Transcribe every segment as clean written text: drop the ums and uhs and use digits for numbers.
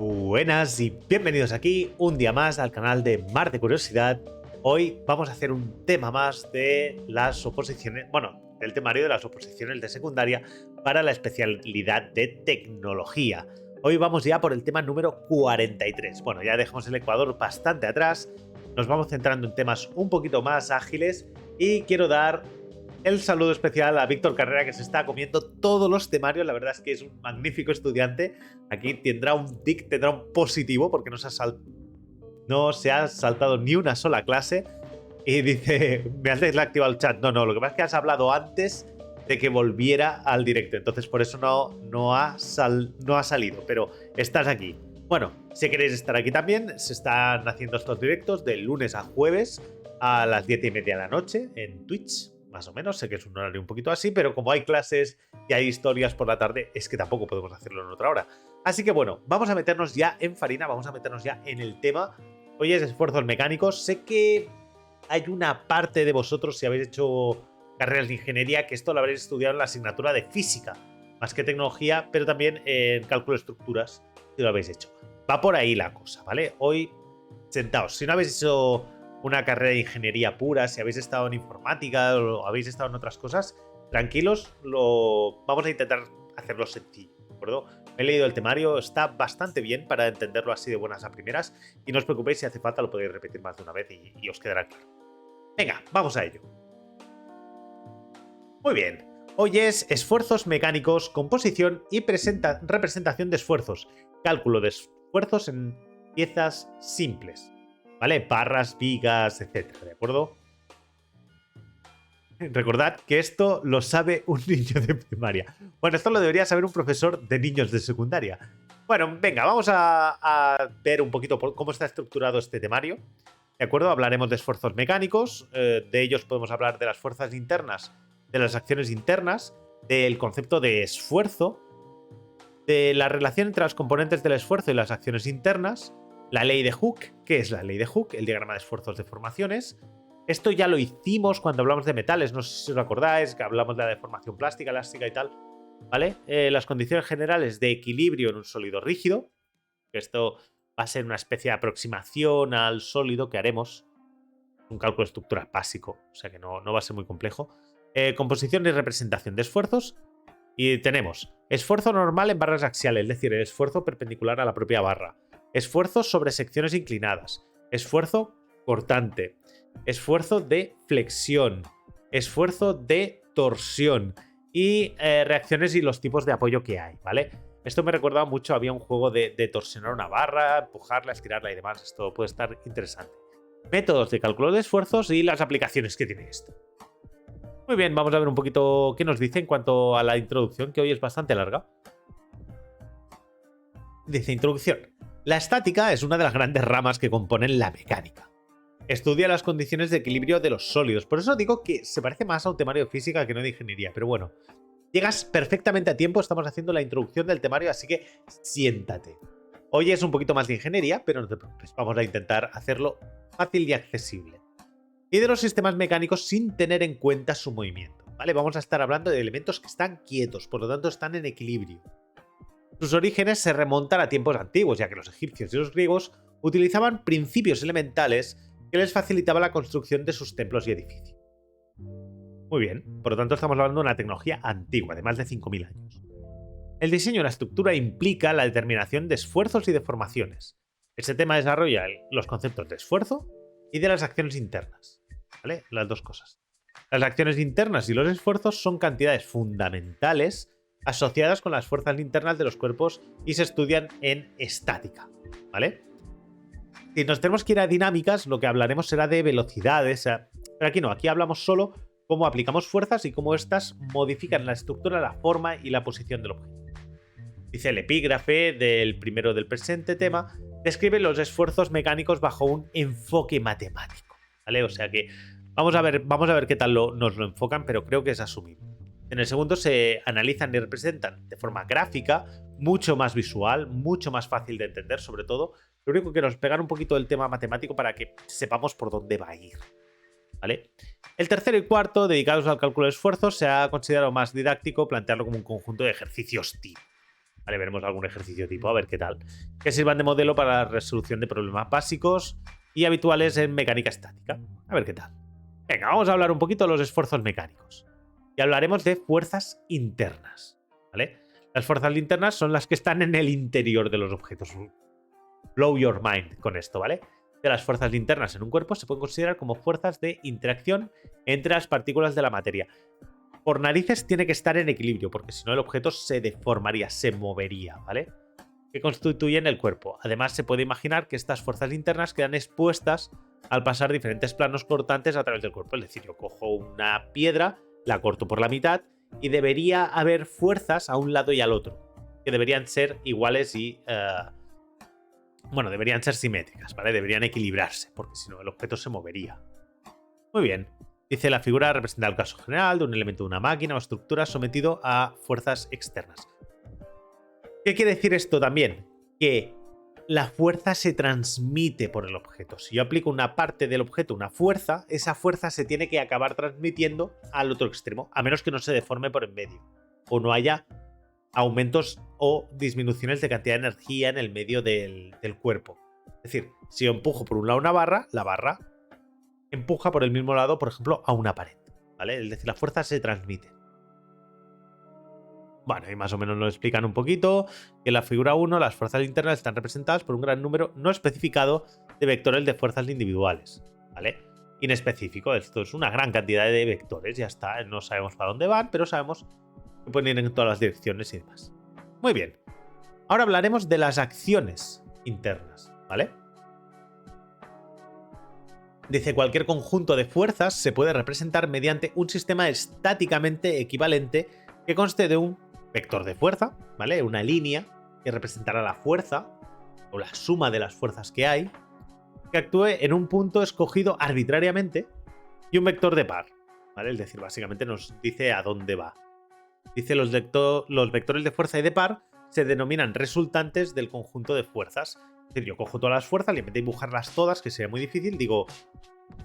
Buenas y bienvenidos aquí un día más al canal de Mar de Curiosidad. Hoy vamos a hacer un tema más de las oposiciones, bueno, del temario de las oposiciones de secundaria para la especialidad de tecnología. Hoy vamos ya por el tema número 43. Bueno, ya dejamos el Ecuador bastante atrás, nos vamos centrando en temas un poquito más ágiles y quiero dar el saludo especial a Víctor Carrera, que se está comiendo todos los temarios. La verdad es que es un magnífico estudiante. Aquí tendrá un tic, tendrá un positivo porque no se ha saltado ni una sola clase. Y dice, me has desactivado el chat. No, lo que pasa es que has hablado antes de que volviera al directo. Entonces por eso no ha salido, pero estás aquí. Bueno, si queréis estar aquí también, se están haciendo estos directos de lunes a jueves a las 10:30 de la noche en Twitch. Más o menos, sé que es un horario un poquito así, pero como hay clases y hay historias por la tarde, es que tampoco podemos hacerlo en otra hora. Así que bueno, vamos a meternos ya en farina, vamos a meternos ya en el tema. Hoy es esfuerzos mecánicos. Sé que hay una parte de vosotros, si habéis hecho carreras de ingeniería, que esto lo habréis estudiado en la asignatura de física, más que tecnología, pero también en cálculo de estructuras, si lo habéis hecho. Va por ahí la cosa, ¿vale? Hoy, sentaos. Si no habéis hecho una carrera de ingeniería pura, si habéis estado en informática o habéis estado en otras cosas, tranquilos, vamos a intentar hacerlo sencillo, ¿de acuerdo? Me he leído el temario, está bastante bien para entenderlo así de buenas a primeras y no os preocupéis, si hace falta lo podéis repetir más de una vez y os quedará claro. Venga, vamos a ello. Muy bien, hoy es esfuerzos mecánicos, composición y representación de esfuerzos, cálculo de esfuerzos en piezas simples, ¿vale? Barras, vigas, etcétera, ¿de acuerdo? Recordad que esto lo sabe un niño de primaria. Bueno, esto lo debería saber un profesor de niños de secundaria. Bueno, venga, vamos a ver un poquito cómo está estructurado este temario. ¿De acuerdo? Hablaremos de esfuerzos mecánicos, de ellos podemos hablar de las fuerzas internas, de las acciones internas, del concepto de esfuerzo, de la relación entre los componentes del esfuerzo y las acciones internas, la ley de Hooke. ¿Qué es la ley de Hooke? El diagrama de esfuerzos de formaciones. Esto ya lo hicimos cuando hablamos de metales, no sé si os acordáis, que hablamos de la deformación plástica, elástica y tal, ¿vale? Las condiciones generales de equilibrio en un sólido rígido, que esto va a ser una especie de aproximación al sólido que haremos, un cálculo de estructura básico, o sea que no va a ser muy complejo. Composición y representación de esfuerzos. Y tenemos esfuerzo normal en barras axiales, es decir, el esfuerzo perpendicular a la propia barra. Esfuerzo sobre secciones inclinadas. Esfuerzo cortante. Esfuerzo de flexión. Esfuerzo de torsión. Y reacciones y los tipos de apoyo que hay, ¿vale? Esto me recordaba mucho, había un juego de torsionar una barra, empujarla, estirarla y demás. Esto puede estar interesante. Métodos de cálculo de esfuerzos y las aplicaciones que tiene esto. Muy bien, vamos a ver un poquito qué nos dice en cuanto a la introducción, que hoy es bastante larga. Dice introducción. La estática es una de las grandes ramas que componen la mecánica. Estudia las condiciones de equilibrio de los sólidos. Por eso digo que se parece más a un temario de física que no de ingeniería. Pero bueno, llegas perfectamente a tiempo. Estamos haciendo la introducción del temario, así que siéntate. Hoy es un poquito más de ingeniería, pero no te preocupes. Vamos a intentar hacerlo fácil y accesible. Y de los sistemas mecánicos sin tener en cuenta su movimiento, ¿vale? Vamos a estar hablando de elementos que están quietos, por lo tanto están en equilibrio. Sus orígenes se remontan a tiempos antiguos, ya que los egipcios y los griegos utilizaban principios elementales que les facilitaban la construcción de sus templos y edificios. Muy bien, por lo tanto estamos hablando de una tecnología antigua, de más de 5.000 años. El diseño de la estructura implica la determinación de esfuerzos y deformaciones. Este tema desarrolla los conceptos de esfuerzo y de las acciones internas. ¿Vale? Las dos cosas. Las acciones internas y los esfuerzos son cantidades fundamentales asociadas con las fuerzas internas de los cuerpos y se estudian en estática, ¿vale? Si nos tenemos que ir a dinámicas, lo que hablaremos será de velocidades, pero aquí no, aquí hablamos solo cómo aplicamos fuerzas y cómo éstas modifican la estructura, la forma y la posición del objeto. Dice el epígrafe del primero del presente tema, describe los esfuerzos mecánicos bajo un enfoque matemático, ¿vale? O sea que vamos a ver qué tal nos lo enfocan, pero creo que es asumible. En el segundo se analizan y representan de forma gráfica, mucho más visual, mucho más fácil de entender, sobre todo. Lo único que nos pegan un poquito del tema matemático para que sepamos por dónde va a ir, ¿vale? El tercero y cuarto, dedicados al cálculo de esfuerzos, se ha considerado más didáctico plantearlo como un conjunto de ejercicios tipo, Vale, veremos algún ejercicio tipo, a ver qué tal. Que sirvan de modelo para la resolución de problemas básicos y habituales en mecánica estática. A ver qué tal. Venga, vamos a hablar un poquito de los esfuerzos mecánicos. Y hablaremos de fuerzas internas, ¿vale? Las fuerzas internas son las que están en el interior de los objetos. Blow your mind con esto, ¿vale? De las fuerzas internas en un cuerpo se pueden considerar como fuerzas de interacción entre las partículas de la materia. Por narices tiene que estar en equilibrio, porque si no el objeto se deformaría, se movería, ¿vale? Que constituyen el cuerpo. Además, se puede imaginar que estas fuerzas internas quedan expuestas al pasar diferentes planos cortantes a través del cuerpo. Es decir, yo cojo una piedra, la corto por la mitad y debería haber fuerzas a un lado y al otro, que deberían ser iguales y... bueno, deberían ser simétricas, ¿vale? Deberían equilibrarse, porque si no el objeto se movería. Muy bien. Dice, la figura representa el caso general de un elemento de una máquina o estructura sometido a fuerzas externas. ¿Qué quiere decir esto también? Que la fuerza se transmite por el objeto. Si yo aplico una parte del objeto, una fuerza, esa fuerza se tiene que acabar transmitiendo al otro extremo, a menos que no se deforme por en medio o no haya aumentos o disminuciones de cantidad de energía en el medio del cuerpo. Es decir, si yo empujo por un lado una barra, la barra empuja por el mismo lado, por ejemplo, a una pared, ¿vale? Es decir, la fuerza se transmite. Bueno, y más o menos lo explican un poquito, que en la figura 1 las fuerzas internas están representadas por un gran número no especificado de vectores de fuerzas individuales, ¿vale? Inespecífico, esto es una gran cantidad de vectores, ya está, no sabemos para dónde van, pero sabemos que pueden ir en todas las direcciones y demás. Muy bien, ahora hablaremos de las acciones internas, ¿vale? Dice, cualquier conjunto de fuerzas se puede representar mediante un sistema estáticamente equivalente que conste de un vector de fuerza, ¿vale? Una línea que representará la fuerza o la suma de las fuerzas que hay, que actúe en un punto escogido arbitrariamente, y un vector de par, ¿vale? Es decir, básicamente nos dice a dónde va. Dice, los vectores de fuerza y de par se denominan resultantes del conjunto de fuerzas. Es decir, yo cojo todas las fuerzas y en vez de dibujarlas todas, que sería muy difícil, digo,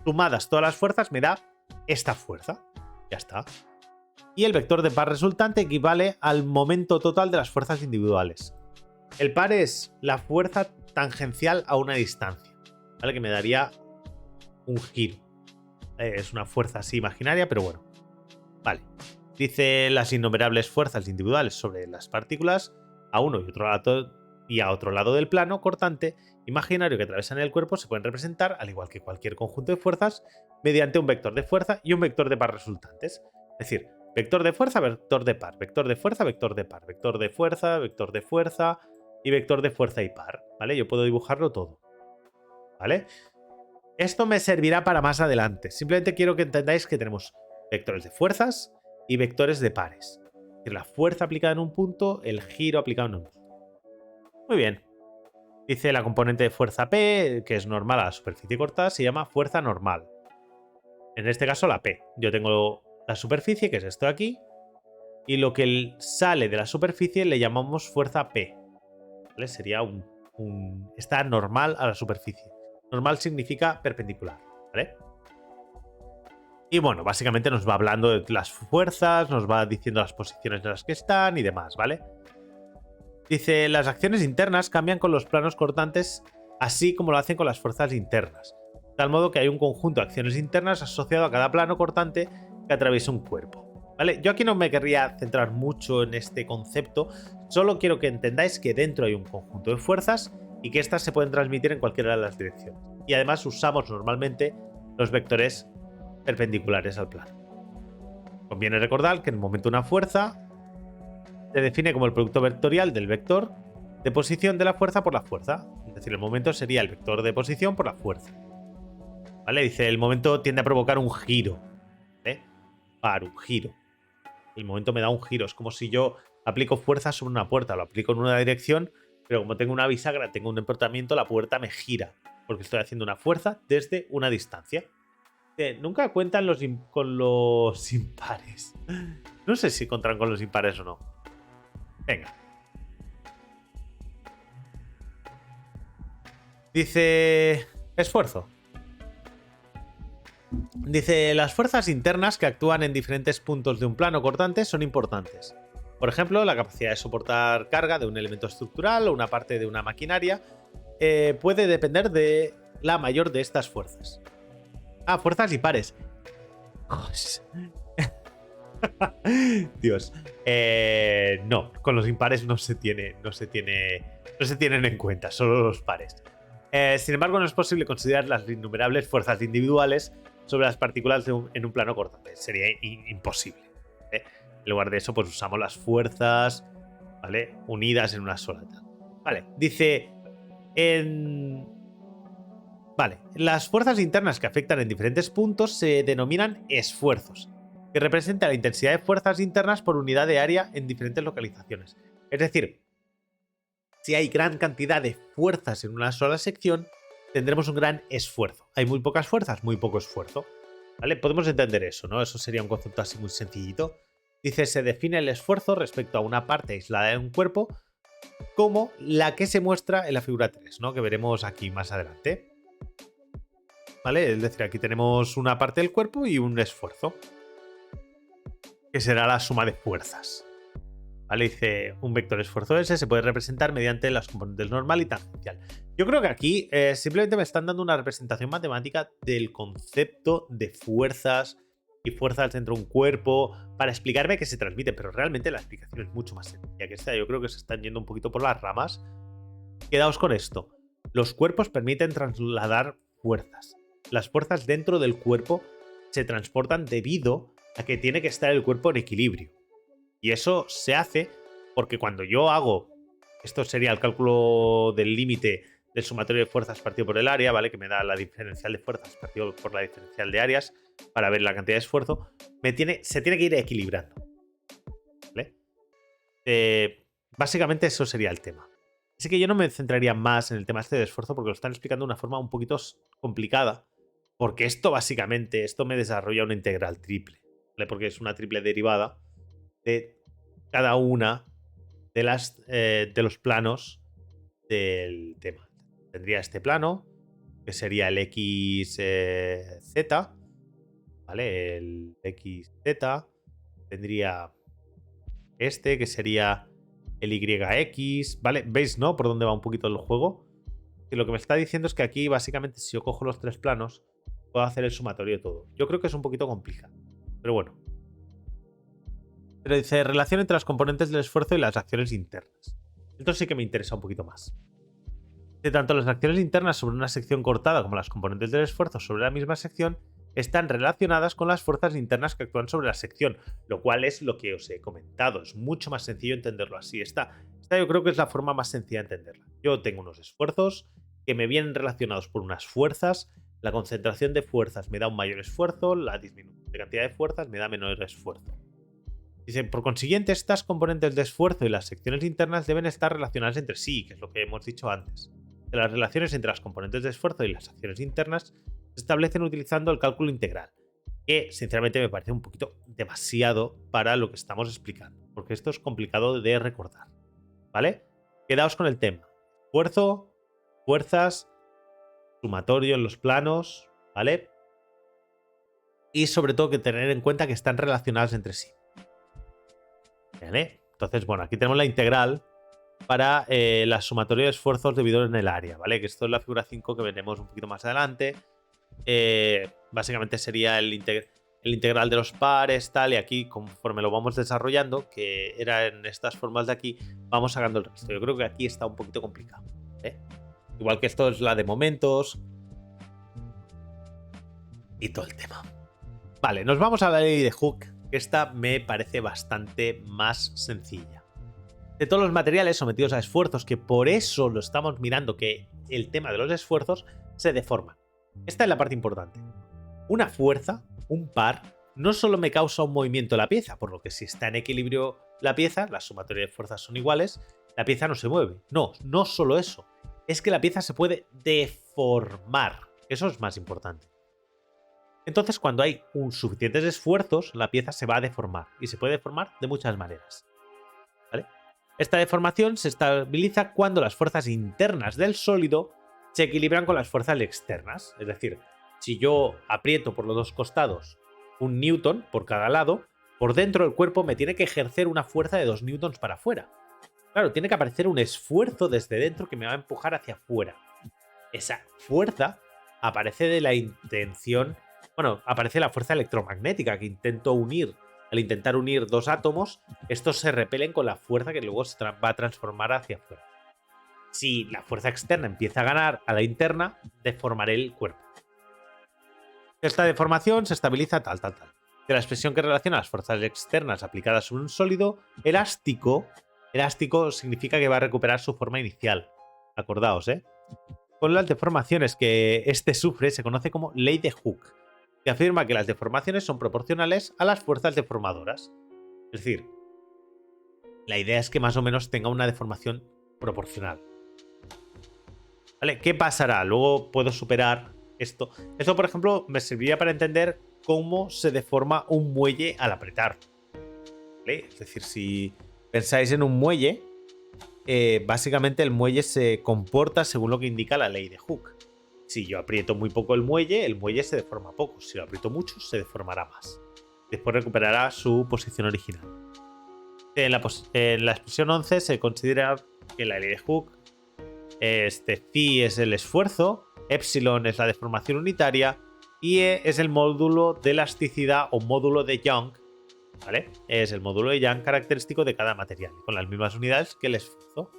sumadas todas las fuerzas me da esta fuerza. Ya está. Y el vector de par resultante equivale al momento total de las fuerzas individuales. El par es la fuerza tangencial a una distancia, ¿vale? Que me daría un giro. Es una fuerza así imaginaria, pero bueno. Vale. Dice, las innumerables fuerzas individuales sobre las partículas a uno y a otro lado del plano cortante imaginario que atraviesan el cuerpo se pueden representar, al igual que cualquier conjunto de fuerzas, mediante un vector de fuerza y un vector de par resultantes. Es decir, vector de fuerza, vector de par, vector de fuerza, vector de par, vector de fuerza y vector de fuerza y par, ¿vale? Yo puedo dibujarlo todo, ¿vale? Esto me servirá para más adelante. Simplemente quiero que entendáis que tenemos vectores de fuerzas y vectores de pares. Es decir, la fuerza aplicada en un punto, el giro aplicado en un punto. Muy bien. Dice, la componente de fuerza P, que es normal a la superficie cortada, se llama fuerza normal. En este caso la P. Yo tengo la superficie, que es esto de aquí, y lo que sale de la superficie le llamamos fuerza P, ¿vale? Sería está normal a la superficie. Normal significa perpendicular, ¿vale? Y bueno, básicamente nos va hablando de las fuerzas, nos va diciendo las posiciones en las que están y demás, ¿vale? Dice, las acciones internas cambian con los planos cortantes, así como lo hacen con las fuerzas internas. De tal modo que hay un conjunto de acciones internas asociado a cada plano cortante que atraviesa un cuerpo, ¿vale? Yo aquí no me querría centrar mucho en este concepto, solo quiero que entendáis que dentro hay un conjunto de fuerzas y que éstas se pueden transmitir en cualquiera de las direcciones. Y además usamos normalmente los vectores perpendiculares al plano. Conviene recordar que en el momento de una fuerza se define como el producto vectorial del vector de posición de la fuerza por la fuerza. Es decir, el momento sería el vector de posición por la fuerza. ¿Vale? Dice, el momento tiende a provocar un giro. ¿Vale? Un giro. El momento me da un giro. Es como si yo aplico fuerza sobre una puerta. Lo aplico en una dirección, pero como tengo una bisagra, tengo un emportamiento, la puerta me gira. Porque estoy haciendo una fuerza desde una distancia. Nunca cuentan con los impares. No sé si contarán con los impares o no. Venga. Dice, esfuerzo. Dice, las fuerzas internas que actúan en diferentes puntos de un plano cortante son importantes. Por ejemplo, la capacidad de soportar carga de un elemento estructural o una parte de una maquinaria puede depender de la mayor de estas fuerzas. Ah, fuerzas y pares. Dios. No, con los impares no se tienen en cuenta, solo los pares. Sin embargo, no es posible considerar las innumerables fuerzas individuales sobre las partículas en un plano cortante. Sería imposible. ¿Vale? En lugar de eso, pues usamos las fuerzas, ¿vale? Unidas en una sola. Vale, dice Vale, las fuerzas internas que afectan en diferentes puntos se denominan esfuerzos, que representa la intensidad de fuerzas internas por unidad de área en diferentes localizaciones. Es decir, si hay gran cantidad de fuerzas en una sola sección, tendremos un gran esfuerzo. Hay muy pocas fuerzas, muy poco esfuerzo. ¿Vale? Podemos entender eso, ¿no? Eso sería un concepto así muy sencillito. Dice, se define el esfuerzo respecto a una parte aislada de un cuerpo como la que se muestra en la figura 3, ¿no? Que veremos aquí más adelante. ¿Vale? Es decir, aquí tenemos una parte del cuerpo y un esfuerzo, que será la suma de fuerzas. ¿Vale? Dice, un vector esfuerzo S se puede representar mediante las componentes normal y tangencial. Yo creo que aquí simplemente me están dando una representación matemática del concepto de fuerzas y fuerzas dentro de un cuerpo para explicarme qué se transmite, pero realmente la explicación es mucho más sencilla que esta. Yo creo que se están yendo un poquito por las ramas. Quedaos con esto. Los cuerpos permiten trasladar fuerzas. Las fuerzas dentro del cuerpo se transportan debido a que tiene que estar el cuerpo en equilibrio. Y eso se hace porque cuando yo hago, esto sería el cálculo del límite del sumatorio de fuerzas partido por el área, ¿vale? Que me da la diferencial de fuerzas partido por la diferencial de áreas para ver la cantidad de esfuerzo, se tiene que ir equilibrando. ¿Vale? Básicamente eso sería el tema. Así que yo no me centraría más en el tema este de esfuerzo porque lo están explicando de una forma un poquito complicada. Porque esto me desarrolla una integral triple. ¿Vale? Porque es una triple derivada de cada una de los planos del tema. Tendría este plano, que sería el XZ, ¿vale? El XZ. Tendría este, que sería el YX, ¿vale? ¿Veis, no? Por dónde va un poquito el juego. Y lo que me está diciendo es que aquí, básicamente, si yo cojo los tres planos, puedo hacer el sumatorio de todo. Yo creo que es un poquito complicado. Pero bueno. Pero dice, relación entre las componentes del esfuerzo y las acciones internas. Esto sí que me interesa un poquito más. De tanto las acciones internas sobre una sección cortada como las componentes del esfuerzo sobre la misma sección están relacionadas con las fuerzas internas que actúan sobre la sección, lo cual es lo que os he comentado. Es mucho más sencillo entenderlo así. Esta yo creo que es la forma más sencilla de entenderla. Yo tengo unos esfuerzos que me vienen relacionados por unas fuerzas. La concentración de fuerzas me da un mayor esfuerzo, la disminución de cantidad de fuerzas me da menor esfuerzo. Dicen, por consiguiente, estas componentes de esfuerzo y las secciones internas deben estar relacionadas entre sí, que es lo que hemos dicho antes. De las relaciones entre las componentes de esfuerzo y las acciones internas se establecen utilizando el cálculo integral, que sinceramente me parece un poquito demasiado para lo que estamos explicando, porque esto es complicado de recordar. ¿Vale? Quedaos con el tema. Esfuerzo, fuerzas, sumatorio en los planos, ¿vale? Y sobre todo que tener en cuenta que están relacionadas entre sí. ¿Vale? Entonces, bueno, aquí tenemos la integral para la sumatoria de esfuerzos debido en el área, ¿vale? Que esto es la figura 5 que veremos un poquito más adelante. Básicamente sería el integral de los pares, tal, y aquí, conforme lo vamos desarrollando, que era en estas formas de aquí, vamos sacando el resto. Yo creo que aquí está un poquito complicado, ¿eh? Igual que esto es la de momentos y todo el tema. Vale, nos vamos a la ley de Hooke, que esta me parece bastante más sencilla. De todos los materiales sometidos a esfuerzos, que por eso lo estamos mirando, que el tema de los esfuerzos se deforma. Esta es la parte importante. Una fuerza, un par, no solo me causa un movimiento de la pieza, por lo que si está en equilibrio la pieza, la sumatoria de fuerzas son iguales, la pieza no se mueve. No, no solo eso. Es que la pieza se puede deformar. Eso es más importante. Entonces, cuando hay suficientes esfuerzos, la pieza se va a deformar. Y se puede deformar de muchas maneras. ¿Vale? Esta deformación se estabiliza cuando las fuerzas internas del sólido se equilibran con las fuerzas externas. Es decir, si yo aprieto por los dos costados un newton por cada lado, por dentro el cuerpo me tiene que ejercer una fuerza de 2 newtons para afuera. Claro, tiene que aparecer un esfuerzo desde dentro que me va a empujar hacia afuera. Esa fuerza aparece de la intención... Bueno, aparece la fuerza electromagnética que intento unir. Al intentar unir dos átomos, estos se repelen con la fuerza que luego se va a transformar hacia afuera. Si la fuerza externa empieza a ganar a la interna, deformaré el cuerpo. Esta deformación se estabiliza tal. De la expresión que relaciona las fuerzas externas aplicadas sobre un sólido elástico significa que va a recuperar su forma inicial. Acordaos, ¿eh? Con las deformaciones que este sufre se conoce como ley de Hooke, que afirma que las deformaciones son proporcionales a las fuerzas deformadoras. Es decir, la idea es que más o menos tenga una deformación proporcional. ¿Vale? ¿Qué pasará? Luego puedo superar esto. Esto, por ejemplo, me serviría para entender cómo se deforma un muelle al apretar. ¿Vale? Es decir, si pensáis en un muelle, básicamente el muelle se comporta según lo que indica la ley de Hooke. Si yo aprieto muy poco el muelle se deforma poco. Si lo aprieto mucho, se deformará más. Después recuperará su posición original. En la expresión 11 se considera que la ley de Hooke, phi es el esfuerzo, epsilon es la deformación unitaria y E es el módulo de elasticidad o módulo de Young, ¿vale? Es el módulo de Young característico de cada material, con las mismas unidades que el esfuerzo,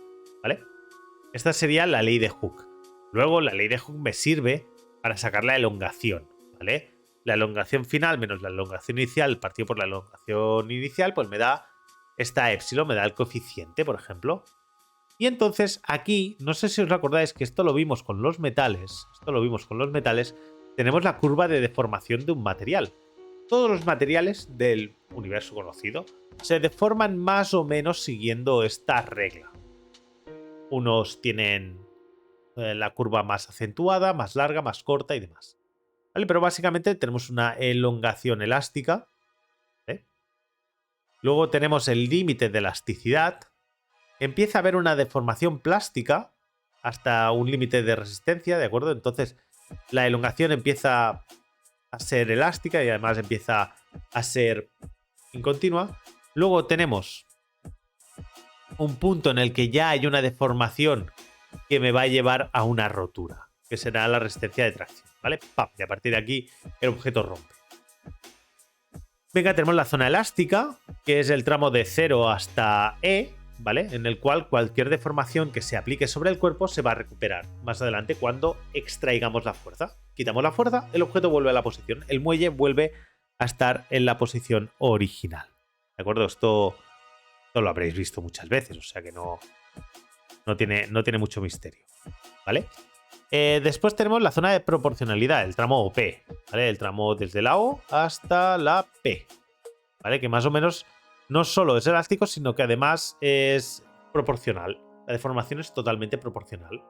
¿vale? Esta sería la ley de Hooke. Luego la ley de Hooke me sirve para sacar la elongación, ¿vale? La elongación final menos la elongación inicial partido por la elongación inicial, pues me da esta epsilon, me da el coeficiente, por ejemplo. Y entonces aquí, no sé si os acordáis que esto lo vimos con los metales, tenemos la curva de deformación de un material. Todos los materiales del universo conocido se deforman más o menos siguiendo esta regla. Unos tienen la curva más acentuada, más larga, más corta y demás. ¿Vale? Pero básicamente tenemos una elongación elástica. Luego tenemos el límite de elasticidad. Empieza a haber una deformación plástica hasta un límite de resistencia, ¿de acuerdo? Entonces la elongación empieza a ser elástica y además empieza a ser incontinua. Luego tenemos un punto en el que ya hay una deformación que me va a llevar a una rotura, que será la resistencia de tracción, ¿vale? ¡Pam! Y a partir de aquí el objeto rompe. Venga, tenemos la zona elástica, que es el tramo de 0 hasta E, ¿vale? En el cual cualquier deformación que se aplique sobre el cuerpo se va a recuperar más adelante cuando extraigamos la fuerza. Quitamos la fuerza, el objeto vuelve a la posición, el muelle vuelve a estar en la posición original. ¿De acuerdo? Esto lo habréis visto muchas veces, o sea que no tiene mucho misterio, ¿vale? Después tenemos la zona de proporcionalidad, el tramo OP, ¿vale? El tramo desde la O hasta la P, ¿vale? Que más o menos no solo es elástico, sino que además es proporcional. La deformación es totalmente proporcional.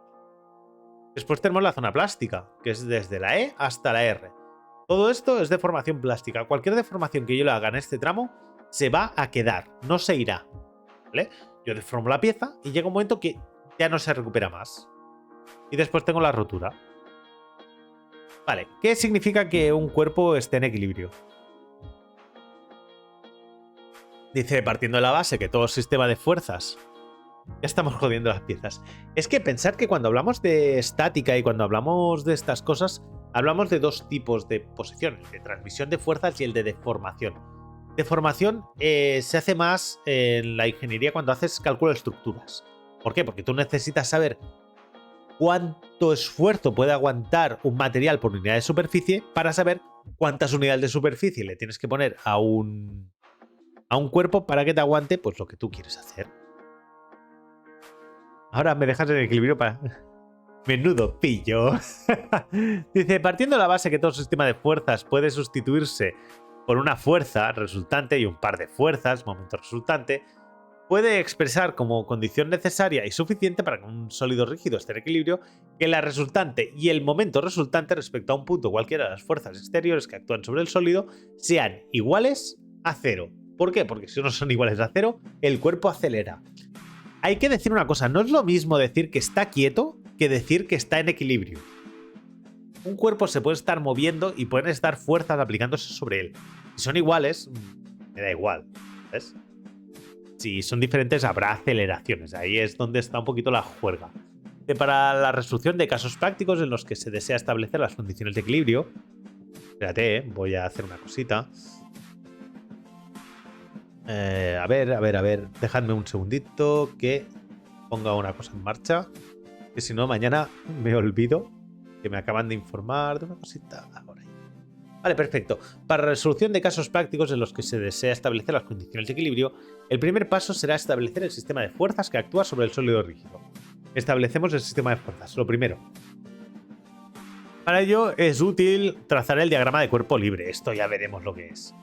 Después tenemos la zona plástica, que es desde la E hasta la R. Todo esto es deformación plástica. Cualquier deformación que yo le haga en este tramo se va a quedar, no se irá, ¿vale? Yo deformo la pieza y llega un momento que ya no se recupera más. Y después tengo la rotura. Vale, ¿qué significa que un cuerpo esté en equilibrio? Dice, partiendo de la base que todo sistema de fuerzas... Ya estamos jodiendo las piezas. Es que pensad que cuando hablamos de estática y cuando hablamos de estas cosas, hablamos de dos tipos de posiciones, de transmisión de fuerzas y el de deformación. Deformación se hace más en la ingeniería cuando haces cálculo de estructuras. ¿Por qué? Porque tú necesitas saber cuánto esfuerzo puede aguantar un material por unidad de superficie para saber cuántas unidades de superficie le tienes que poner a un cuerpo para que te aguante pues lo que tú quieres hacer. Ahora me dejas en equilibrio para... Menudo pillo. Dice, partiendo de la base que todo sistema de fuerzas puede sustituirse por una fuerza resultante y un par de fuerzas, momento resultante, puede expresar como condición necesaria y suficiente para que un sólido rígido esté en equilibrio que la resultante y el momento resultante respecto a un punto cualquiera de las fuerzas exteriores que actúan sobre el sólido sean iguales a cero. ¿Por qué? Porque si no son iguales a cero, el cuerpo acelera. Hay que decir una cosa, no es lo mismo decir que está quieto que decir que está en equilibrio. Un cuerpo se puede estar moviendo y pueden estar fuerzas aplicándose sobre él. Si son iguales, me da igual, ¿ves? Si son diferentes habrá aceleraciones, ahí es donde está un poquito la juerga. Para la resolución de casos prácticos en los que se desea establecer las condiciones de equilibrio, espérate, voy a hacer una cosita. A ver, dejadme un segundito que ponga una cosa en marcha, que si no mañana me olvido, que me acaban de informar de una cosita por ahí. Vale, perfecto. Para la resolución de casos prácticos en los que se desea establecer las condiciones de equilibrio, el primer paso será establecer el sistema de fuerzas que actúa sobre el sólido rígido. Establecemos el sistema de fuerzas, lo primero. Para ello es útil trazar el diagrama de cuerpo libre, esto ya veremos lo que es.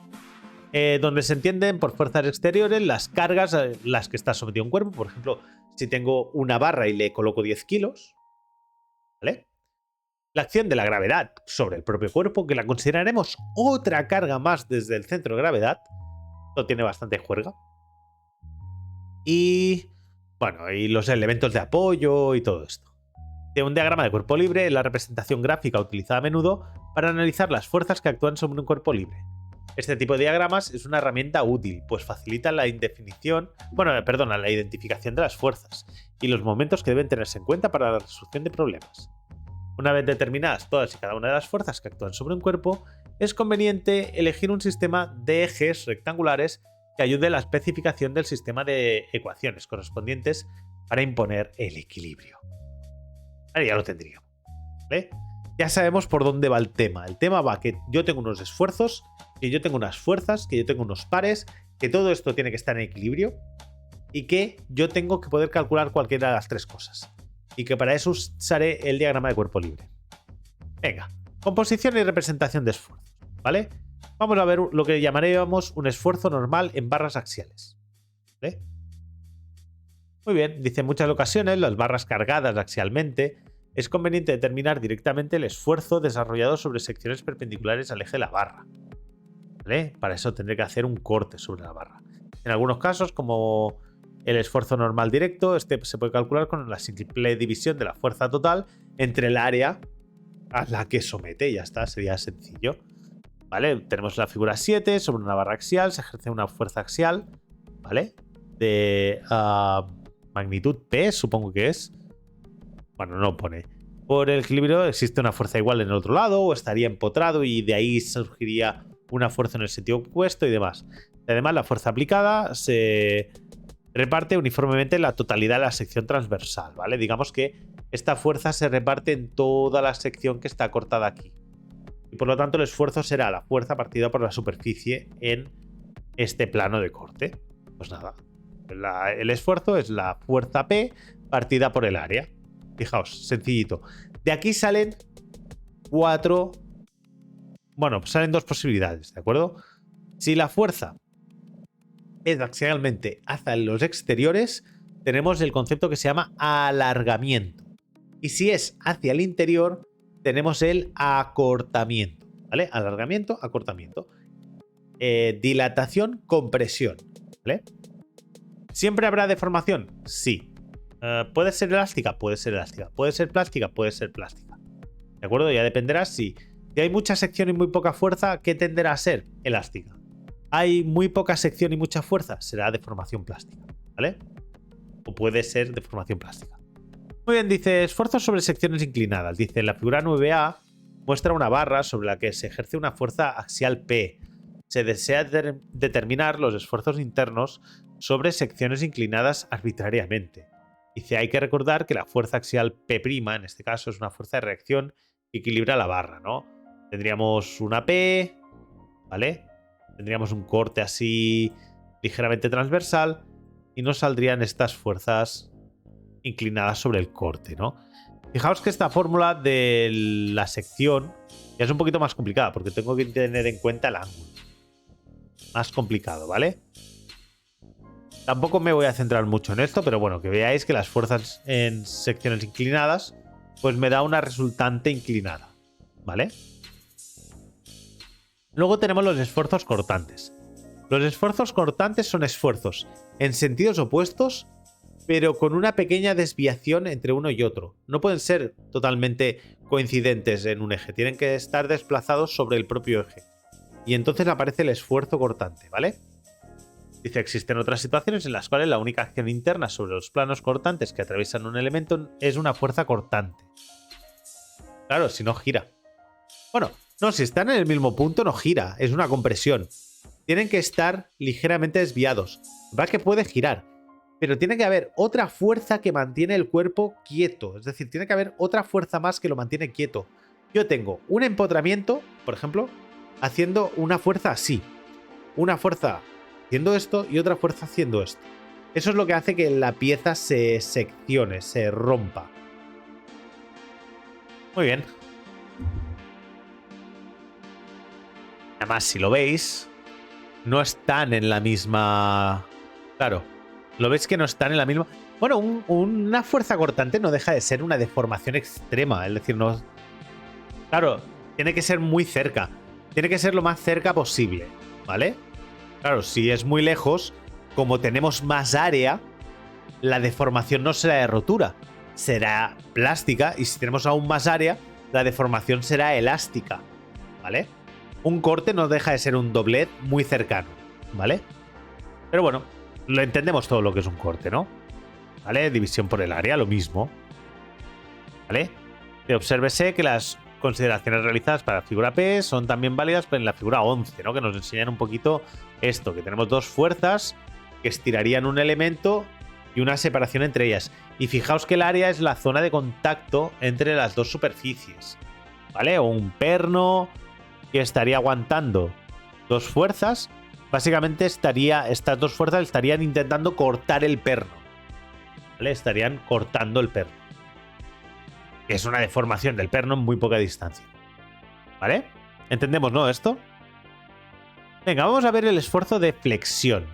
Donde se entienden por fuerzas exteriores las cargas a las que está sometido un cuerpo. Por ejemplo, si tengo una barra y le coloco 10 kilos, ¿vale? La acción de la gravedad sobre el propio cuerpo, que la consideraremos otra carga más desde el centro de gravedad. Esto tiene bastante juerga. Y bueno, y los elementos de apoyo y todo esto. De un diagrama de cuerpo libre es la representación gráfica utilizada a menudo para analizar las fuerzas que actúan sobre un cuerpo libre. Este tipo de diagramas es una herramienta útil, pues facilita la identificación de las fuerzas y los momentos que deben tenerse en cuenta para la resolución de problemas. Una vez determinadas todas y cada una de las fuerzas que actúan sobre un cuerpo, es conveniente elegir un sistema de ejes rectangulares que ayude a la especificación del sistema de ecuaciones correspondientes para imponer el equilibrio. Ahí ya lo tendría. ¿Vale? Ya sabemos por dónde va el tema. El tema va que yo tengo unos esfuerzos, que yo tengo unas fuerzas, que yo tengo unos pares, que todo esto tiene que estar en equilibrio y que yo tengo que poder calcular cualquiera de las tres cosas. Y que para eso usaré el diagrama de cuerpo libre. Venga, composición y representación de esfuerzos, ¿vale? Vamos a ver lo que llamaríamos un esfuerzo normal en barras axiales. ¿Vale? Muy bien, dice en muchas ocasiones las barras cargadas axialmente es conveniente determinar directamente el esfuerzo desarrollado sobre secciones perpendiculares al eje de la barra. ¿Vale? Para eso tendré que hacer un corte sobre la barra. En algunos casos, como el esfuerzo normal directo, este se puede calcular con la simple división de la fuerza total entre el área a la que somete. Ya está, sería sencillo. ¿Vale? Tenemos la figura 7, sobre una barra axial se ejerce una fuerza axial, ¿vale? De magnitud P, supongo que es. Bueno, no pone. Por el equilibrio existe una fuerza igual en el otro lado, o estaría empotrado y de ahí surgiría una fuerza en el sentido opuesto y demás. Además, la fuerza aplicada se reparte uniformemente en la totalidad de la sección transversal, ¿vale? Digamos que esta fuerza se reparte en toda la sección que está cortada aquí. Y por lo tanto, el esfuerzo será la fuerza partida por la superficie en este plano de corte. Pues nada, el esfuerzo es la fuerza P partida por el área. Fijaos, sencillito. De aquí salen salen dos posibilidades, ¿de acuerdo? Si la fuerza es axialmente hacia los exteriores, tenemos el concepto que se llama alargamiento. Y si es hacia el interior, tenemos el acortamiento. ¿Vale? Alargamiento, acortamiento. Dilatación, compresión. ¿Vale? ¿Siempre habrá deformación? Sí. ¿Puede ser elástica? Puede ser elástica. ¿Puede ser plástica? Puede ser plástica. ¿De acuerdo? Ya dependerá si hay mucha sección y muy poca fuerza, ¿qué tenderá a ser? Elástica. Hay muy poca sección y mucha fuerza, será deformación plástica. ¿Vale? O puede ser deformación plástica. Muy bien, dice esfuerzos sobre secciones inclinadas. Dice en la figura 9A muestra una barra sobre la que se ejerce una fuerza axial P. Se desea determinar los esfuerzos internos sobre secciones inclinadas arbitrariamente. Dice, hay que recordar que la fuerza axial P', en este caso, es una fuerza de reacción que equilibra la barra, ¿no? Tendríamos una P, ¿vale? Tendríamos un corte así ligeramente transversal y nos saldrían estas fuerzas inclinadas sobre el corte, ¿no? Fijaos que esta fórmula de la sección ya es un poquito más complicada porque tengo que tener en cuenta el ángulo. Más complicado, ¿vale? Tampoco me voy a centrar mucho en esto, pero bueno, que veáis que las fuerzas en secciones inclinadas pues me da una resultante inclinada, ¿vale? Luego tenemos los esfuerzos cortantes. Los esfuerzos cortantes son esfuerzos en sentidos opuestos, pero con una pequeña desviación entre uno y otro. No pueden ser totalmente coincidentes en un eje, tienen que estar desplazados sobre el propio eje. Y entonces aparece el esfuerzo cortante, ¿vale? Dice, existen otras situaciones en las cuales la única acción interna sobre los planos cortantes que atraviesan un elemento es una fuerza cortante. Claro, si no gira. Bueno, no, si están en el mismo punto no gira, es una compresión. Tienen que estar ligeramente desviados. Va que puede girar, pero tiene que haber otra fuerza que mantiene el cuerpo quieto. Es decir, tiene que haber otra fuerza más que lo mantiene quieto. Yo tengo un empotramiento, por ejemplo, haciendo una fuerza así. Una fuerza haciendo esto y otra fuerza haciendo esto. Eso es lo que hace que la pieza se seccione, se rompa. Muy bien. Además, si lo veis, no están en la misma... Claro, lo veis que no están en la misma... Bueno, una fuerza cortante no deja de ser una deformación extrema. Es decir, no... Claro, tiene que ser muy cerca. Tiene que ser lo más cerca posible, ¿vale? Claro, si es muy lejos, como tenemos más área, la deformación no será de rotura, será plástica, y si tenemos aún más área, la deformación será elástica, ¿vale? Un corte no deja de ser un doblez muy cercano, ¿vale? Pero bueno, lo entendemos todo lo que es un corte, ¿no? ¿Vale? División por el área, lo mismo. ¿Vale? Que obsérvese que las consideraciones realizadas para la figura P son también válidas en la figura 11, ¿no? Que nos enseñan un poquito esto, que tenemos dos fuerzas que estirarían un elemento y una separación entre ellas. Y fijaos que el área es la zona de contacto entre las dos superficies, ¿vale? O un perno que estaría aguantando dos fuerzas. Básicamente estas dos fuerzas estarían intentando cortar el perno, ¿vale? Estarían cortando el perno. Es una deformación del perno en muy poca distancia, ¿vale? ¿Entendemos, no, esto? Venga, vamos a ver el esfuerzo de flexión.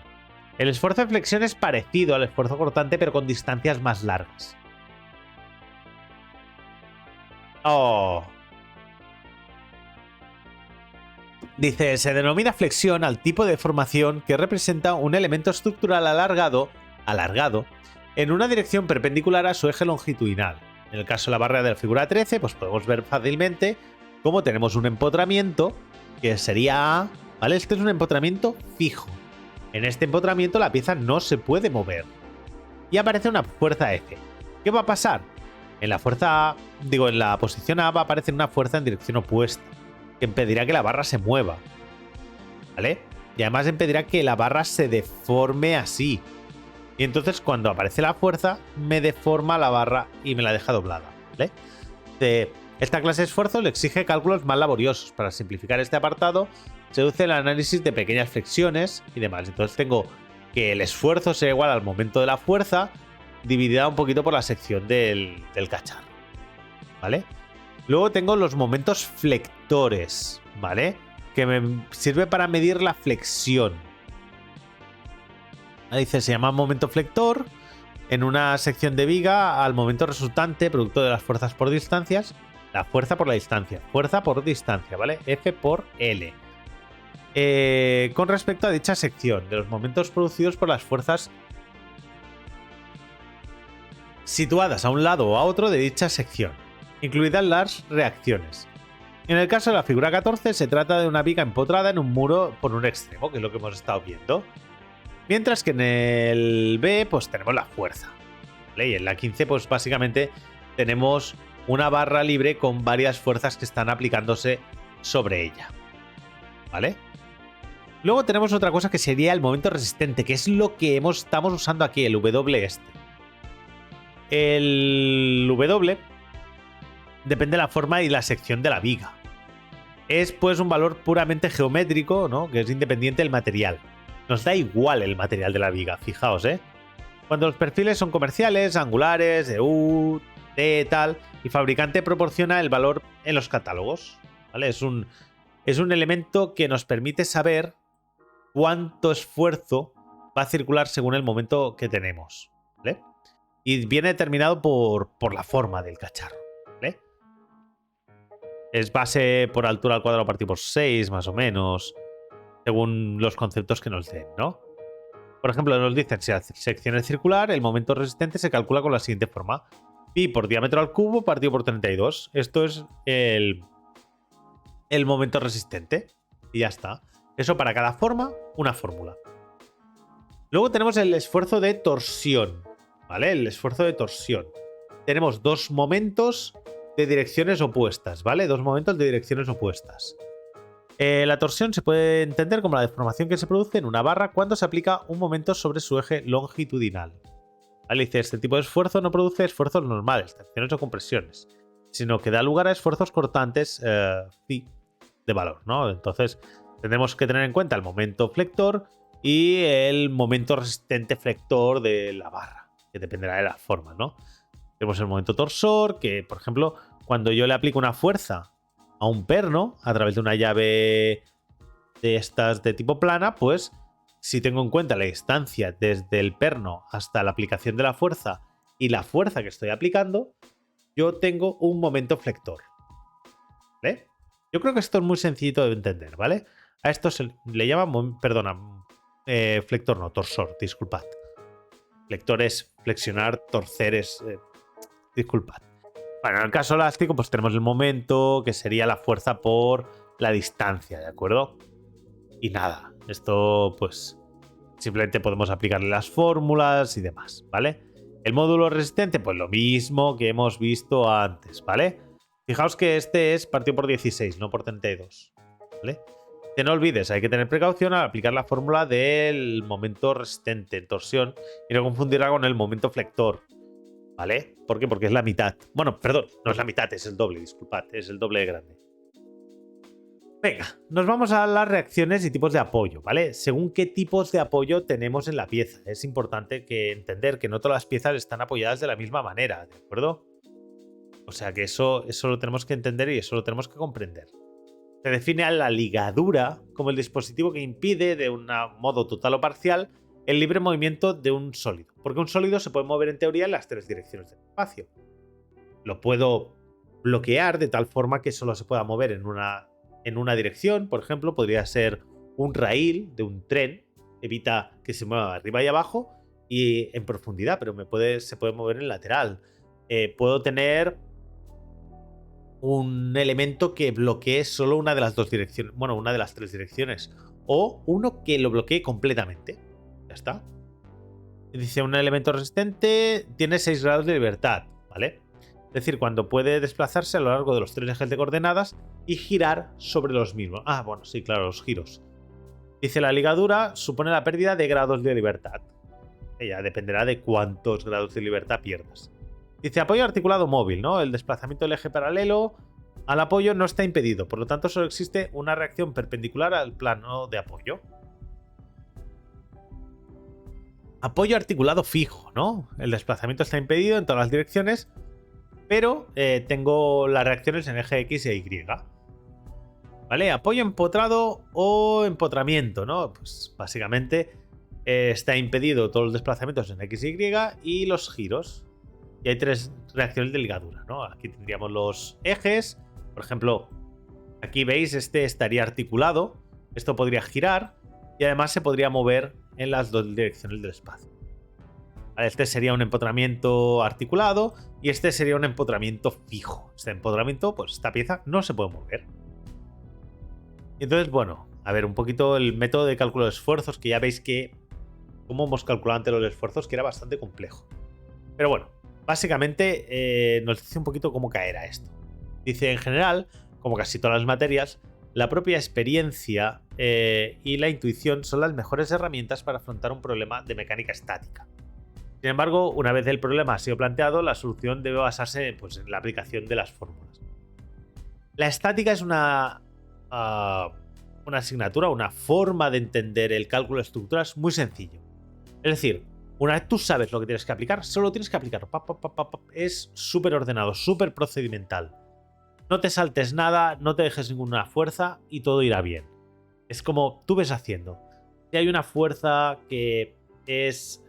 El esfuerzo de flexión es parecido al esfuerzo cortante, pero con distancias más largas. Oh. Dice, se denomina flexión al tipo de deformación que representa un elemento estructural alargado en una dirección perpendicular a su eje longitudinal. En el caso de la barra de la figura 13, pues podemos ver fácilmente cómo tenemos un empotramiento que sería A, ¿vale? Este es un empotramiento fijo. En este empotramiento la pieza no se puede mover. Y aparece una fuerza F. ¿Qué va a pasar? En la posición A va a aparecer una fuerza en dirección opuesta, que impedirá que la barra se mueva, ¿vale? Y además impedirá que la barra se deforme así. Y entonces cuando aparece la fuerza, me deforma la barra y me la deja doblada, ¿vale? Esta clase de esfuerzo le exige cálculos más laboriosos. Para simplificar este apartado, se usa el análisis de pequeñas flexiones y demás. Entonces tengo que el esfuerzo sea igual al momento de la fuerza, dividida un poquito por la sección del cacharro, ¿vale? Luego tengo los momentos flectores, ¿vale? Que me sirve para medir la flexión. Ahí dice, se llama momento flector en una sección de viga al momento resultante, producto de las fuerzas por distancias, la fuerza por la distancia, fuerza por distancia, ¿vale? F por L. Con respecto a dicha sección, de los momentos producidos por las fuerzas situadas a un lado o a otro de dicha sección, incluidas las reacciones. En el caso de la figura 14 se trata de una viga empotrada en un muro por un extremo, que es lo que hemos estado viendo. Mientras que en el B pues tenemos la fuerza, ¿vale? Y en la 15 pues básicamente tenemos una barra libre con varias fuerzas que están aplicándose sobre ella, ¿vale? Luego tenemos otra cosa que sería el momento resistente, que es lo que estamos usando aquí, el W este. El W depende de la forma y la sección de la viga. Es pues un valor puramente geométrico, ¿no? Que es independiente del material. Nos da igual el material de la viga, fijaos, ¿eh? Cuando los perfiles son comerciales, angulares, de U, T, tal, el fabricante proporciona el valor en los catálogos, ¿vale? Es un elemento que nos permite saber cuánto esfuerzo va a circular según el momento que tenemos, ¿vale? Y viene determinado por la forma del cacharro, ¿vale? Es base por altura al cuadrado partido por 6, más o menos, según los conceptos que nos den, ¿no? Por ejemplo, nos dicen si la sección es circular, el momento resistente se calcula con la siguiente forma. Pi por diámetro al cubo partido por 32. Esto es el momento resistente. Y ya está. Eso para cada forma, una fórmula. Luego tenemos el esfuerzo de torsión, ¿vale? El esfuerzo de torsión. Tenemos dos momentos de direcciones opuestas, ¿vale? Dos momentos de direcciones opuestas. La torsión se puede entender como la deformación que se produce en una barra cuando se aplica un momento sobre su eje longitudinal. ¿Vale? Dice, este tipo de esfuerzo no produce esfuerzos normales, tensiones o compresiones, sino que da lugar a esfuerzos cortantes phi de valor, ¿no? Entonces, tenemos que tener en cuenta el momento flector y el momento resistente flector de la barra, que dependerá de la forma, ¿no? Tenemos el momento torsor, que, por ejemplo, cuando yo le aplico una fuerza a un perno a través de una llave de estas de tipo plana, pues si tengo en cuenta la distancia desde el perno hasta la aplicación de la fuerza y la fuerza que estoy aplicando, yo tengo un momento flector. ¿Vale? Yo creo que esto es muy sencillito de entender, ¿vale? A esto se le llama, perdona, flector no, torsor, disculpad. Flector es flexionar, torcer es... disculpad. Bueno, en el caso elástico, pues tenemos el momento, que sería la fuerza por la distancia, ¿de acuerdo? Y nada, esto pues simplemente podemos aplicarle las fórmulas y demás, ¿vale? El módulo resistente, pues lo mismo que hemos visto antes, ¿vale? Fijaos que este es partido por 16, no por 32, ¿vale? Que no olvides, hay que tener precaución al aplicar la fórmula del momento resistente en torsión y no confundirla con el momento flector, ¿vale? ¿Por qué? Porque es la mitad. Bueno, perdón, no es la mitad, es el doble, disculpad, es el doble de grande. Venga, nos vamos a las reacciones y tipos de apoyo, ¿vale? Según qué tipos de apoyo tenemos en la pieza. Es importante entender que no todas las piezas están apoyadas de la misma manera, ¿de acuerdo? O sea que eso lo tenemos que entender y eso lo tenemos que comprender. Se define a la ligadura como el dispositivo que impide, de un modo total o parcial, el libre movimiento de un sólido. Porque un sólido se puede mover en teoría en las tres direcciones del espacio. Lo puedo bloquear de tal forma que solo se pueda mover en una dirección. Por ejemplo, podría ser un raíl de un tren. Evita que se mueva arriba y abajo y en profundidad, pero se puede mover en lateral. Puedo tener un elemento que bloquee solo una de las dos direcciones, bueno, una de las tres direcciones, o uno que lo bloquee completamente. Ya está. Dice, un elemento resistente tiene 6 grados de libertad, ¿vale? Es decir, cuando puede desplazarse a lo largo de los tres ejes de coordenadas y girar sobre los mismos. Ah, bueno, sí, claro, los giros. Dice, la ligadura supone la pérdida de grados de libertad. Ya dependerá de cuántos grados de libertad pierdas. Dice, apoyo articulado móvil, ¿no? El desplazamiento del eje paralelo al apoyo no está impedido, por lo tanto solo existe una reacción perpendicular al plano de apoyo. Apoyo articulado fijo, ¿no? El desplazamiento está impedido en todas las direcciones, pero tengo las reacciones en eje X e Y. ¿Vale? Apoyo empotrado o empotramiento, ¿no? Pues básicamente está impedido todos los desplazamientos en X y Y y los giros. Y hay tres reacciones de ligadura, ¿no? Aquí tendríamos los ejes. Por ejemplo, aquí veis, este estaría articulado. Esto podría girar y además se podría mover en las dos direcciones del espacio. Este sería un empotramiento articulado y este sería un empotramiento fijo. Este empotramiento, pues esta pieza no se puede mover. Y entonces, bueno, a ver, un poquito el método de cálculo de esfuerzos, que ya veis que como hemos calculado antes los esfuerzos, que era bastante complejo. Pero bueno, básicamente nos dice un poquito cómo caerá esto. Dice, en general, como casi todas las materias, la propia experiencia y la intuición son las mejores herramientas para afrontar un problema de mecánica estática. Sin embargo, una vez el problema ha sido planteado, la solución debe basarse pues, en la aplicación de las fórmulas. La estática es una asignatura, una forma de entender el cálculo de estructuras muy sencillo. Es decir, una vez tú sabes lo que tienes que aplicar, solo tienes que aplicarlo. Es súper ordenado, súper procedimental. No te saltes nada, no te dejes ninguna fuerza y todo irá bien. Es como tú ves haciendo. Si hay una fuerza que es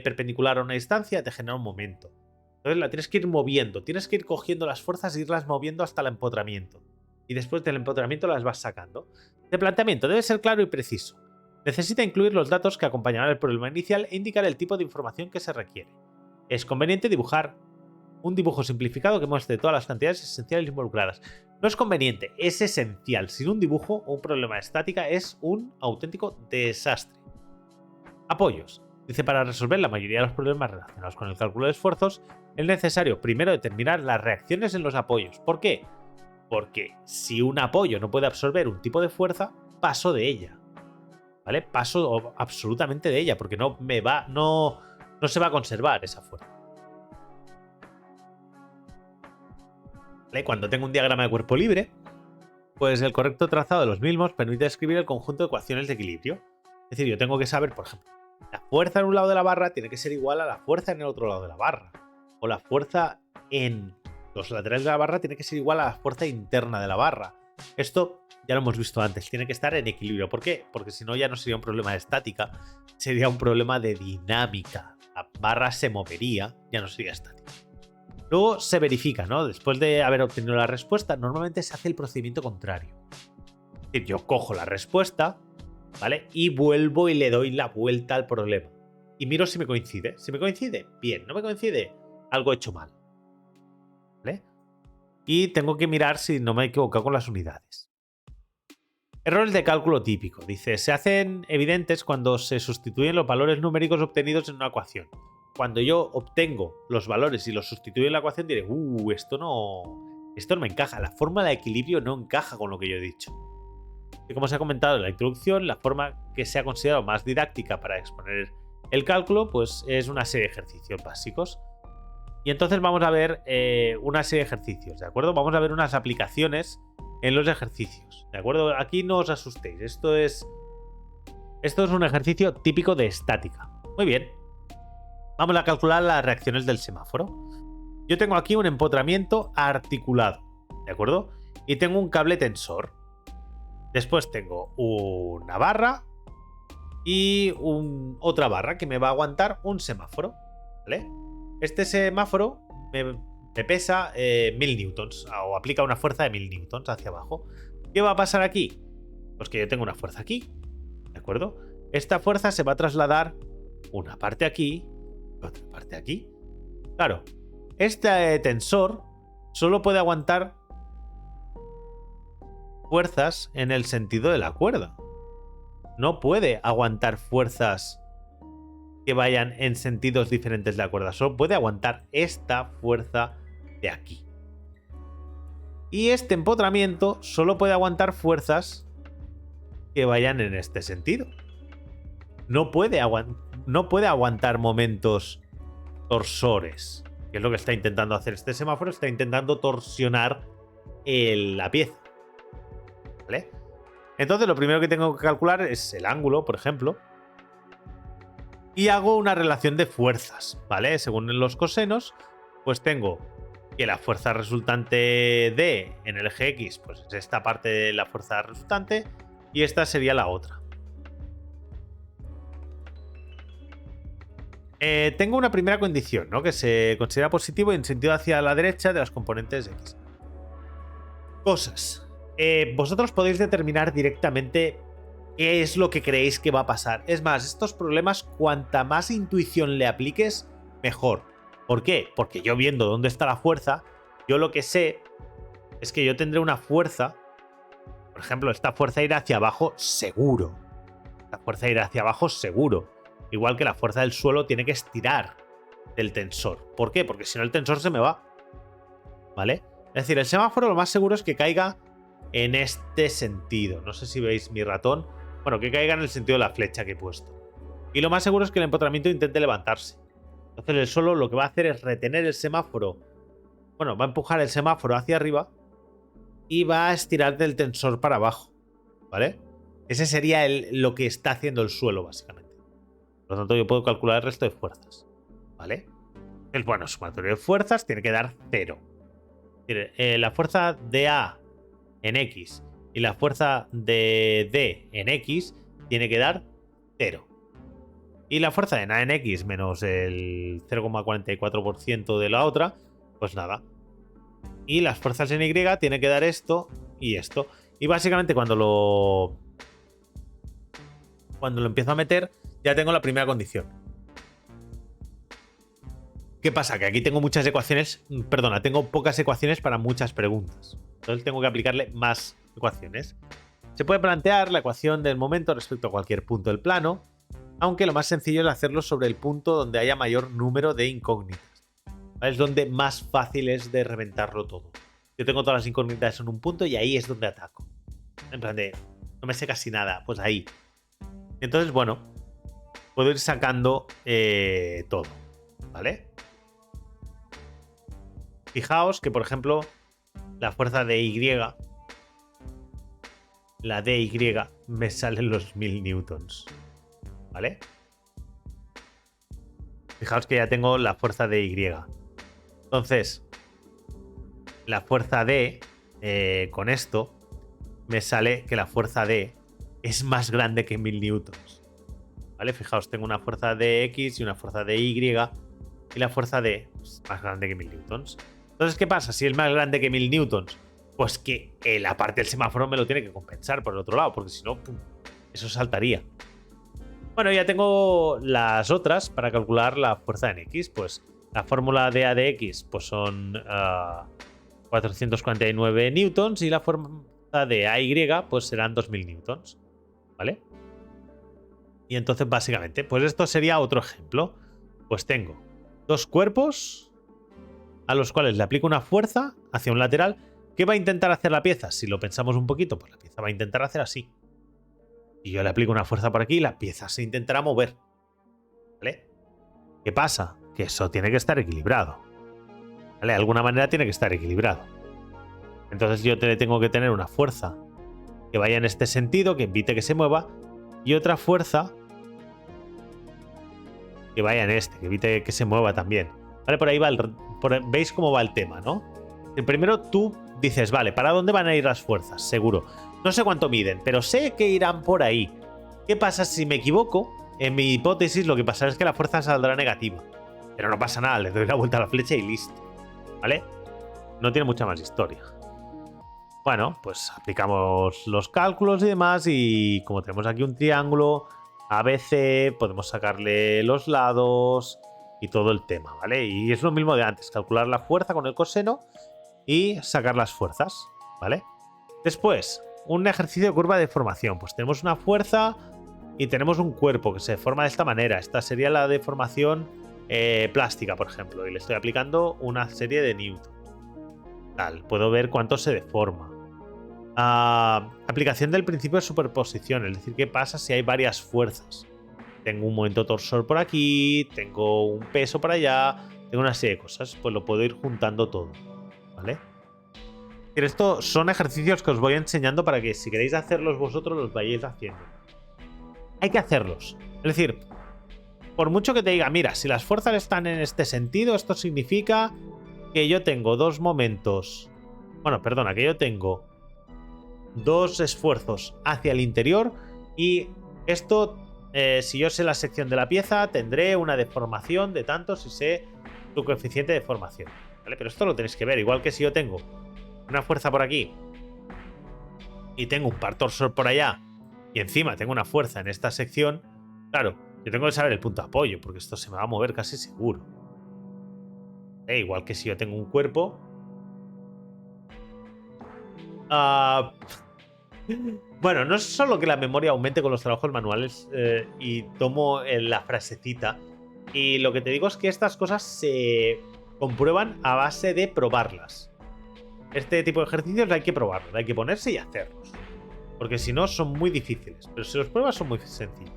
perpendicular a una distancia, te genera un momento. Entonces la tienes que ir moviendo, tienes que ir cogiendo las fuerzas e irlas moviendo hasta el empotramiento. Y después del empotramiento las vas sacando. El planteamiento debe ser claro y preciso. Necesita incluir los datos que acompañarán el problema inicial e indicar el tipo de información que se requiere. Es conveniente dibujar un dibujo simplificado que muestre todas las cantidades esenciales involucradas. No es conveniente, es esencial. Sin un dibujo o un problema de estática es un auténtico desastre. Apoyos. Dice, para resolver la mayoría de los problemas relacionados con el cálculo de esfuerzos, es necesario primero determinar las reacciones en los apoyos. ¿Por qué? Porque si un apoyo no puede absorber un tipo de fuerza, paso de ella. ¿Vale? Paso absolutamente de ella, porque no se va a conservar esa fuerza. ¿Vale? Cuando tengo un diagrama de cuerpo libre, pues el correcto trazado de los mismos permite describir el conjunto de ecuaciones de equilibrio. Es decir, yo tengo que saber, por ejemplo, la fuerza en un lado de la barra tiene que ser igual a la fuerza en el otro lado de la barra. O la fuerza en los laterales de la barra tiene que ser igual a la fuerza interna de la barra. Esto ya lo hemos visto antes, tiene que estar en equilibrio. ¿Por qué? Porque si no ya no sería un problema de estática, sería un problema de dinámica. La barra se movería, ya no sería estática. Luego se verifica, ¿no? Después de haber obtenido la respuesta, normalmente se hace el procedimiento contrario. Es decir, yo cojo la respuesta, ¿vale? Y vuelvo y le doy la vuelta al problema. Y miro si me coincide. Si me coincide, bien. No me coincide, algo he hecho mal. ¿Vale? Y tengo que mirar si no me he equivocado con las unidades. Errores de cálculo típico. Dice, se hacen evidentes cuando se sustituyen los valores numéricos obtenidos en una ecuación. Cuando yo obtengo los valores y los sustituyo en la ecuación, diré, esto no me encaja. La fórmula de equilibrio no encaja con lo que yo he dicho. Y como se ha comentado en la introducción, la forma que se ha considerado más didáctica para exponer el cálculo, pues es una serie de ejercicios básicos. Y entonces vamos a ver una serie de ejercicios, ¿de acuerdo? Vamos a ver unas aplicaciones en los ejercicios, ¿de acuerdo? Aquí no os asustéis, esto es un ejercicio típico de estática. Muy bien. Vamos a calcular las reacciones del semáforo. Yo tengo aquí un empotramiento articulado, ¿de acuerdo? Y tengo un cable tensor. Después tengo una barra y otra barra que me va a aguantar un semáforo, ¿vale? Este semáforo me pesa 1000 newtons o aplica una fuerza de 1000 newtons hacia abajo. ¿Qué va a pasar aquí? Pues que yo tengo una fuerza aquí, ¿de acuerdo? Esta fuerza se va a trasladar una parte aquí y otra parte aquí. Claro, este tensor solo puede aguantar fuerzas en el sentido de la cuerda. No puede aguantar fuerzas que vayan en sentidos diferentes de la cuerda. Solo puede aguantar esta fuerza de aquí. Y este empotramiento solo puede aguantar fuerzas que vayan en este sentido. No puede aguantar momentos torsores, que es lo que está intentando hacer este semáforo. Está intentando torsionar la pieza. ¿Vale? Entonces lo primero que tengo que calcular es el ángulo, por ejemplo. Y hago una relación de fuerzas, ¿vale? Según los cosenos, pues tengo que la fuerza resultante D en el eje X, pues es esta parte de la fuerza resultante, y esta sería la otra. Tengo una primera condición, ¿no? Que se considera positivo en sentido hacia la derecha de las componentes X. Cosas. Vosotros podéis determinar directamente qué es lo que creéis que va a pasar. Es más, estos problemas, cuanta más intuición le apliques, mejor. ¿Por qué? Porque yo viendo dónde está la fuerza, yo lo que sé es que yo tendré una fuerza. Por ejemplo, esta fuerza irá hacia abajo seguro. La fuerza irá hacia abajo seguro. Igual que la fuerza del suelo tiene que estirar del tensor. ¿Por qué? Porque si no el tensor se me va. ¿Vale? Es decir, el semáforo lo más seguro es que caiga en este sentido. No sé si veis mi ratón. Bueno, que caiga en el sentido de la flecha que he puesto. Y lo más seguro es que el empotramiento intente levantarse. Entonces el suelo lo que va a hacer es retener el semáforo. Bueno, va a empujar el semáforo hacia arriba y va a estirar del tensor para abajo. ¿Vale? Ese sería lo que está haciendo el suelo, básicamente. Por lo tanto, yo puedo calcular el resto de fuerzas. ¿Vale? El sumatorio de fuerzas tiene que dar 0. La fuerza de A en X y la fuerza de D en X tiene que dar 0. Y la fuerza de A en X menos el 0,44% de la otra, pues nada. Y las fuerzas en Y tiene que dar esto y esto. Y básicamente cuando lo empiezo a meter, ya tengo la primera condición. ¿Qué pasa? Que aquí tengo muchas ecuaciones, tengo pocas ecuaciones para muchas preguntas. Entonces tengo que aplicarle más ecuaciones. Se puede plantear la ecuación del momento respecto a cualquier punto del plano. aunque lo más sencillo es hacerlo sobre el punto donde haya mayor número de incógnitas. ¿Vale? Es donde más fácil es de reventarlo todo. Yo tengo todas las incógnitas en un punto y ahí es donde ataco. En plan de, no me sé casi nada, pues ahí. Entonces, bueno, puedo ir sacando todo, ¿vale? Fijaos que, por ejemplo, la fuerza de Y, la DY, me salen los 1000 newtons, ¿vale? Fijaos que ya tengo la fuerza de Y. Entonces, la fuerza D, con esto, me sale que la fuerza D es más grande que 1000 newtons. ¿Vale? Fijaos, tengo una fuerza de X y una fuerza de Y. Y la fuerza D es más grande que 1000 newtons. Entonces, ¿qué pasa? Si es más grande que 1000 newtons, pues que la parte del semáforo me lo tiene que compensar por el otro lado, porque si no, ¡pum!, eso saltaría. Bueno, ya tengo las otras para calcular la fuerza en X. Pues la fórmula de A de X pues son 449 newtons y la fuerza de AY pues serán 2000 newtons. ¿Vale? Y entonces básicamente, pues esto sería otro ejemplo. Pues tengo dos cuerpos a los cuales le aplico una fuerza hacia un lateral. ¿Qué va a intentar hacer la pieza? Si lo pensamos un poquito, pues la pieza va a intentar hacer así. Y yo le aplico una fuerza por aquí y la pieza se intentará mover. ¿Vale? ¿Qué pasa? Que eso tiene que estar equilibrado. ¿Vale? De alguna manera tiene que estar equilibrado. Entonces yo tengo que tener una fuerza que vaya en este sentido, que evite que se mueva, y otra fuerza que vaya en este, que evite que se mueva también. ¿Vale? Por ahí va veis cómo va el tema, ¿no? El primero tú dices, vale, ¿para dónde van a ir las fuerzas? Seguro. No sé cuánto miden, pero sé que irán por ahí. ¿Qué pasa si me equivoco? En mi hipótesis lo que pasará es que la fuerza saldrá negativa. Pero no pasa nada, le doy la vuelta a la flecha y listo. ¿Vale? No tiene mucha más historia. Bueno, pues aplicamos los cálculos y demás y como tenemos aquí un triángulo ABC, podemos sacarle los lados y todo el tema, ¿vale? Y es lo mismo de antes, calcular la fuerza con el coseno y sacar las fuerzas, ¿vale? Después, un ejercicio de curva de deformación. Pues tenemos una fuerza y tenemos un cuerpo que se deforma de esta manera. Esta sería la deformación plástica, por ejemplo, y le estoy aplicando una serie de newton. Tal, puedo ver cuánto se deforma. Aplicación del principio de superposición, es decir, qué pasa si hay varias fuerzas. Tengo un momento torsor por aquí, tengo un peso por allá, tengo una serie de cosas, pues lo puedo ir juntando todo, ¿vale? Esto son ejercicios que os voy enseñando para que si queréis hacerlos vosotros los vayáis haciendo. Hay que hacerlos. Es decir, por mucho que te diga, mira, si las fuerzas están en este sentido, esto significa que yo tengo dos momentos. Bueno, perdona, que yo tengo dos esfuerzos hacia el interior y esto, si yo sé la sección de la pieza, tendré una deformación de tanto si sé su coeficiente de deformación, ¿vale? Pero esto lo tenéis que ver, igual que si yo tengo una fuerza por aquí y tengo un par torsor por allá y encima tengo una fuerza en esta sección, claro, yo tengo que saber el punto de apoyo porque esto se me va a mover casi seguro. Igual que si yo tengo un cuerpo. Bueno, no es solo que la memoria aumente con los trabajos manuales y tomo la frasecita. Y lo que te digo es que estas cosas se comprueban a base de probarlas. Este tipo de ejercicios hay que probarlos, hay que ponerse y hacerlos. Porque si no, son muy difíciles. Pero si los pruebas, son muy sencillos.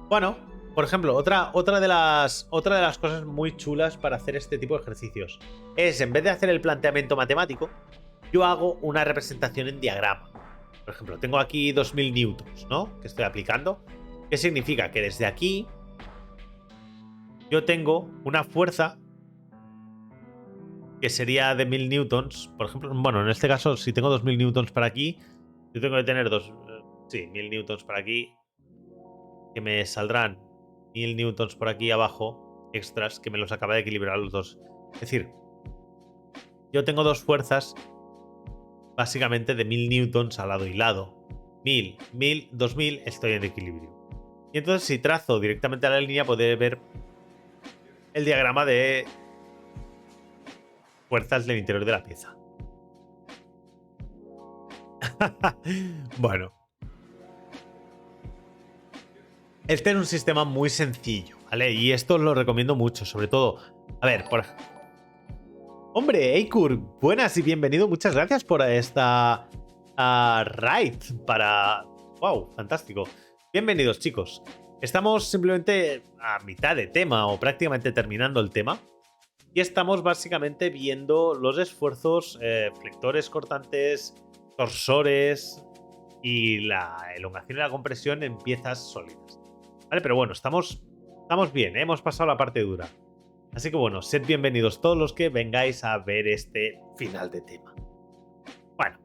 Bueno, por ejemplo, otra de las cosas muy chulas para hacer este tipo de ejercicios es, en vez de hacer el planteamiento matemático, yo hago una representación en diagrama. Por ejemplo, tengo aquí 2000 newtons, ¿no? Que estoy aplicando. ¿Qué significa? Que desde aquí yo tengo una fuerza que sería de 1000 newtons. Por ejemplo, bueno, en este caso, si tengo 2000 newtons para aquí, yo tengo que tener 1000 newtons para aquí, que me saldrán 1000 newtons por aquí abajo, extras, que me los acaba de equilibrar los dos. Es decir, yo tengo dos fuerzas básicamente de 1000 newtons al lado y lado. 1000, 1000, 2000, estoy en equilibrio. Y entonces si trazo directamente a la línea, podré ver el diagrama de fuerzas del interior de la pieza. Bueno. Este es un sistema muy sencillo, ¿vale? Y esto lo recomiendo mucho, sobre todo... A ver, por... Hombre, Eikur, buenas y bienvenido. Muchas gracias por esta raid para... Wow, fantástico. Bienvenidos, chicos. Estamos simplemente a mitad de tema o prácticamente terminando el tema. Y estamos básicamente viendo los esfuerzos, flectores cortantes, torsores y la elongación y la compresión en piezas sólidas. Vale, pero bueno, estamos bien, ¿eh? Hemos pasado la parte dura. Así que bueno, sed bienvenidos todos los que vengáis a ver este final de tema. Bueno,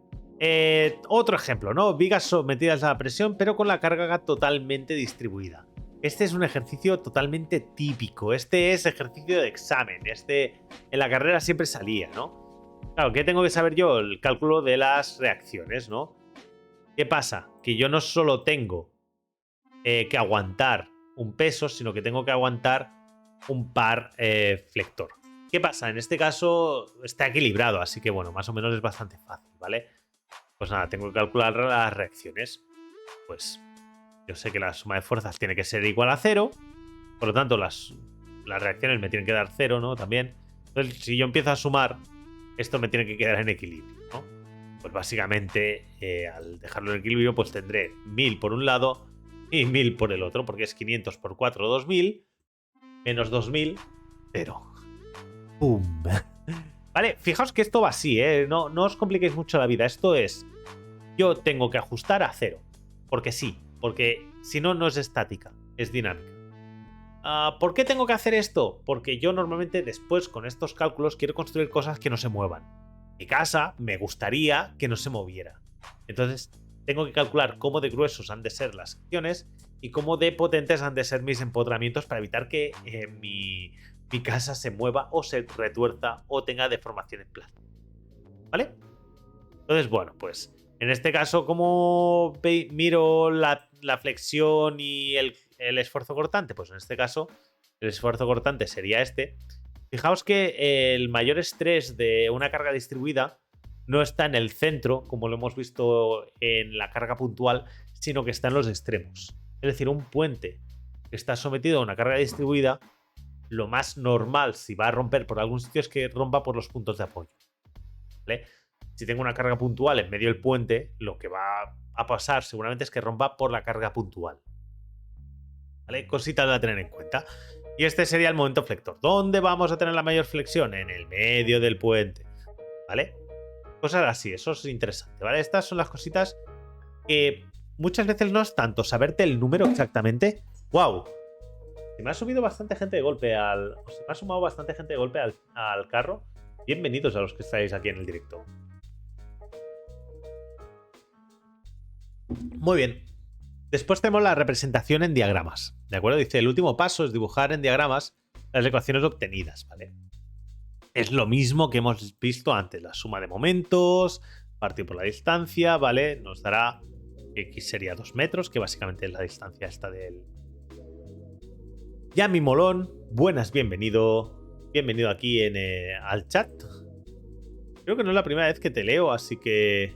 otro ejemplo, ¿no? Vigas sometidas a la presión, pero con la carga totalmente distribuida. Este es un ejercicio totalmente típico. Este es ejercicio de examen. Este en la carrera siempre salía, ¿no? Claro, ¿qué tengo que saber yo? El cálculo de las reacciones, ¿no? ¿Qué pasa? Que yo no solo tengo que aguantar un peso, sino que tengo que aguantar un par flector. ¿Qué pasa? En este caso está equilibrado, así que bueno, más o menos es bastante fácil, ¿vale? Pues nada, tengo que calcular las reacciones. Pues yo sé que la suma de fuerzas tiene que ser igual a 0, por lo tanto las reacciones me tienen que dar 0, ¿no? También. Entonces, si yo empiezo a sumar, esto me tiene que quedar en equilibrio, ¿no? Pues básicamente, al dejarlo en equilibrio, pues tendré 1000 por un lado y 1000 por el otro, porque es 500 por 4, 2000, menos 2000, 0. ¡Pum! Vale, fijaos que esto va así, ¿eh? No os compliquéis mucho la vida. Esto es, yo tengo que ajustar a 0, porque sí, porque si no, no es estática, es dinámica. ¿Por qué tengo que hacer esto? Porque yo normalmente después con estos cálculos quiero construir cosas que no se muevan. Mi casa me gustaría que no se moviera. Entonces tengo que calcular cómo de gruesos han de ser las secciones y cómo de potentes han de ser mis empotramientos para evitar que mi casa se mueva o se retuerza o tenga deformaciones plásticas. ¿Vale? Entonces, bueno, pues en este caso, ¿cómo miro la flexión y el esfuerzo cortante? Pues en este caso, el esfuerzo cortante sería este. Fijaos que el mayor estrés de una carga distribuida no está en el centro, como lo hemos visto en la carga puntual, sino que está en los extremos. Es decir, un puente que está sometido a una carga distribuida, lo más normal, si va a romper por algún sitio, es que rompa por los puntos de apoyo. ¿Vale? Si tengo una carga puntual en medio del puente, lo que va a pasar seguramente es que rompa por la carga puntual. ¿Vale? Cositas a tener en cuenta. Y este sería el momento flector. ¿Dónde vamos a tener la mayor flexión? En el medio del puente. ¿Vale? Cosas así, eso es interesante, ¿vale? Estas son las cositas que muchas veces no es tanto saberte el número exactamente. ¡Wow! Se me ha subido bastante gente de golpe se me ha sumado bastante gente de golpe al carro. Bienvenidos a los que estáis aquí en el directo. Muy bien. Después tenemos la representación en diagramas. ¿De acuerdo? Dice, el último paso es dibujar en diagramas las ecuaciones obtenidas, ¿vale? Es lo mismo que hemos visto antes. La suma de momentos, partido por la distancia, ¿vale? Nos dará que X sería 2 metros, que básicamente es la distancia esta del... Yami Molón, buenas, bienvenido. Bienvenido aquí al chat. Creo que no es la primera vez que te leo, así que...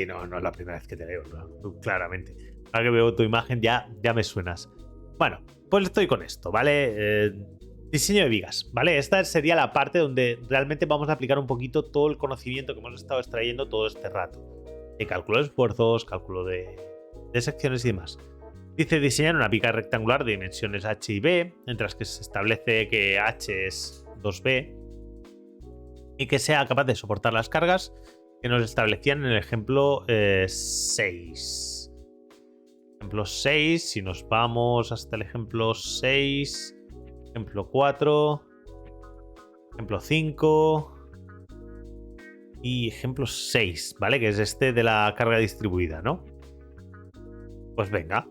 no es la primera vez que te leo, no, claramente. Ahora que veo tu imagen ya me suenas. Bueno, pues estoy con esto, ¿vale? Diseño de vigas, ¿vale? Esta sería la parte donde realmente vamos a aplicar un poquito todo el conocimiento que hemos estado extrayendo todo este rato. De cálculo de esfuerzos, cálculo de secciones y demás. Dice diseñar una viga rectangular de dimensiones H y B, mientras que se establece que H es 2B y que sea capaz de soportar las cargas que nos establecían en el ejemplo 6. Ejemplo 6, si nos vamos hasta el ejemplo 6, ejemplo 4, ejemplo 5 y ejemplo 6, ¿vale? Que es este de la carga distribuida, ¿no? Pues venga,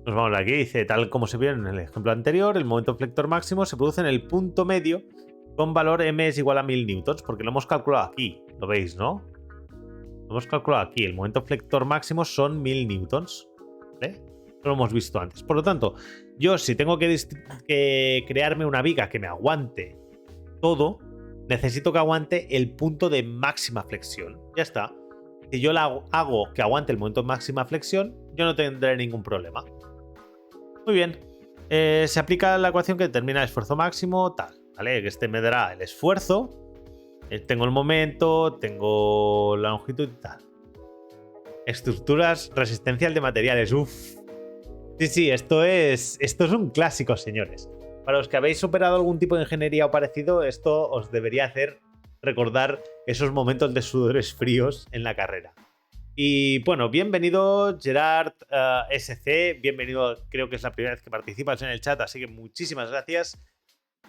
nos vamos aquí. Dice, tal como se vio en el ejemplo anterior, el momento flector máximo se produce en el punto medio con valor m es igual a 1000 newtons, porque lo hemos calculado aquí, lo veis, ¿no? Lo hemos calculado aquí, el momento flector máximo son 1000 newtons, ¿vale? Lo hemos visto antes. Por lo tanto, yo si tengo que crearme una viga que me aguante todo, necesito que aguante el punto de máxima flexión. Ya está. Si yo la hago que aguante el momento de máxima flexión, yo no tendré ningún problema. Muy bien. Se aplica la ecuación que determina el esfuerzo máximo, tal, ¿vale? Que este me dará el esfuerzo. Tengo el momento, tengo la longitud y tal. Estructuras resistencial de materiales. Uf. Sí, esto es un clásico, señores. Para los que habéis superado algún tipo de ingeniería o parecido, esto os debería hacer recordar esos momentos de sudores fríos en la carrera. Y bueno, bienvenido Gerard SC, bienvenido, creo que es la primera vez que participas en el chat, así que muchísimas gracias.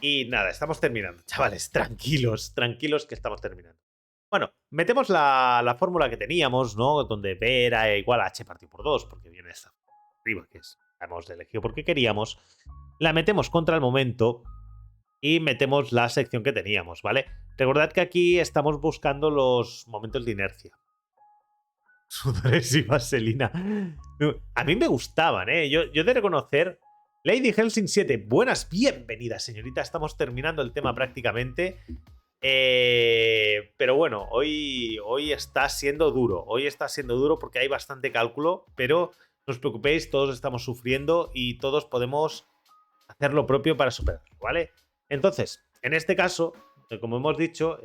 Y nada, estamos terminando, chavales, tranquilos que estamos terminando. Bueno, metemos la fórmula que teníamos, ¿no? Donde B era igual a H partido por 2, porque viene esta arriba, que es, hemos elegido porque queríamos. La metemos contra el momento y metemos la sección que teníamos, ¿vale? Recordad que aquí estamos buscando los momentos de inercia. Sudores y vaselina. A mí me gustaban, ¿eh? Yo he de reconocer. Lady Helsing 7, buenas, bienvenidas, señorita. Estamos terminando el tema prácticamente. Pero bueno, hoy está siendo duro. Hoy está siendo duro porque hay bastante cálculo. Pero no os preocupéis, todos estamos sufriendo y todos podemos hacer lo propio para superarlo, ¿vale? Entonces, en este caso, como hemos dicho,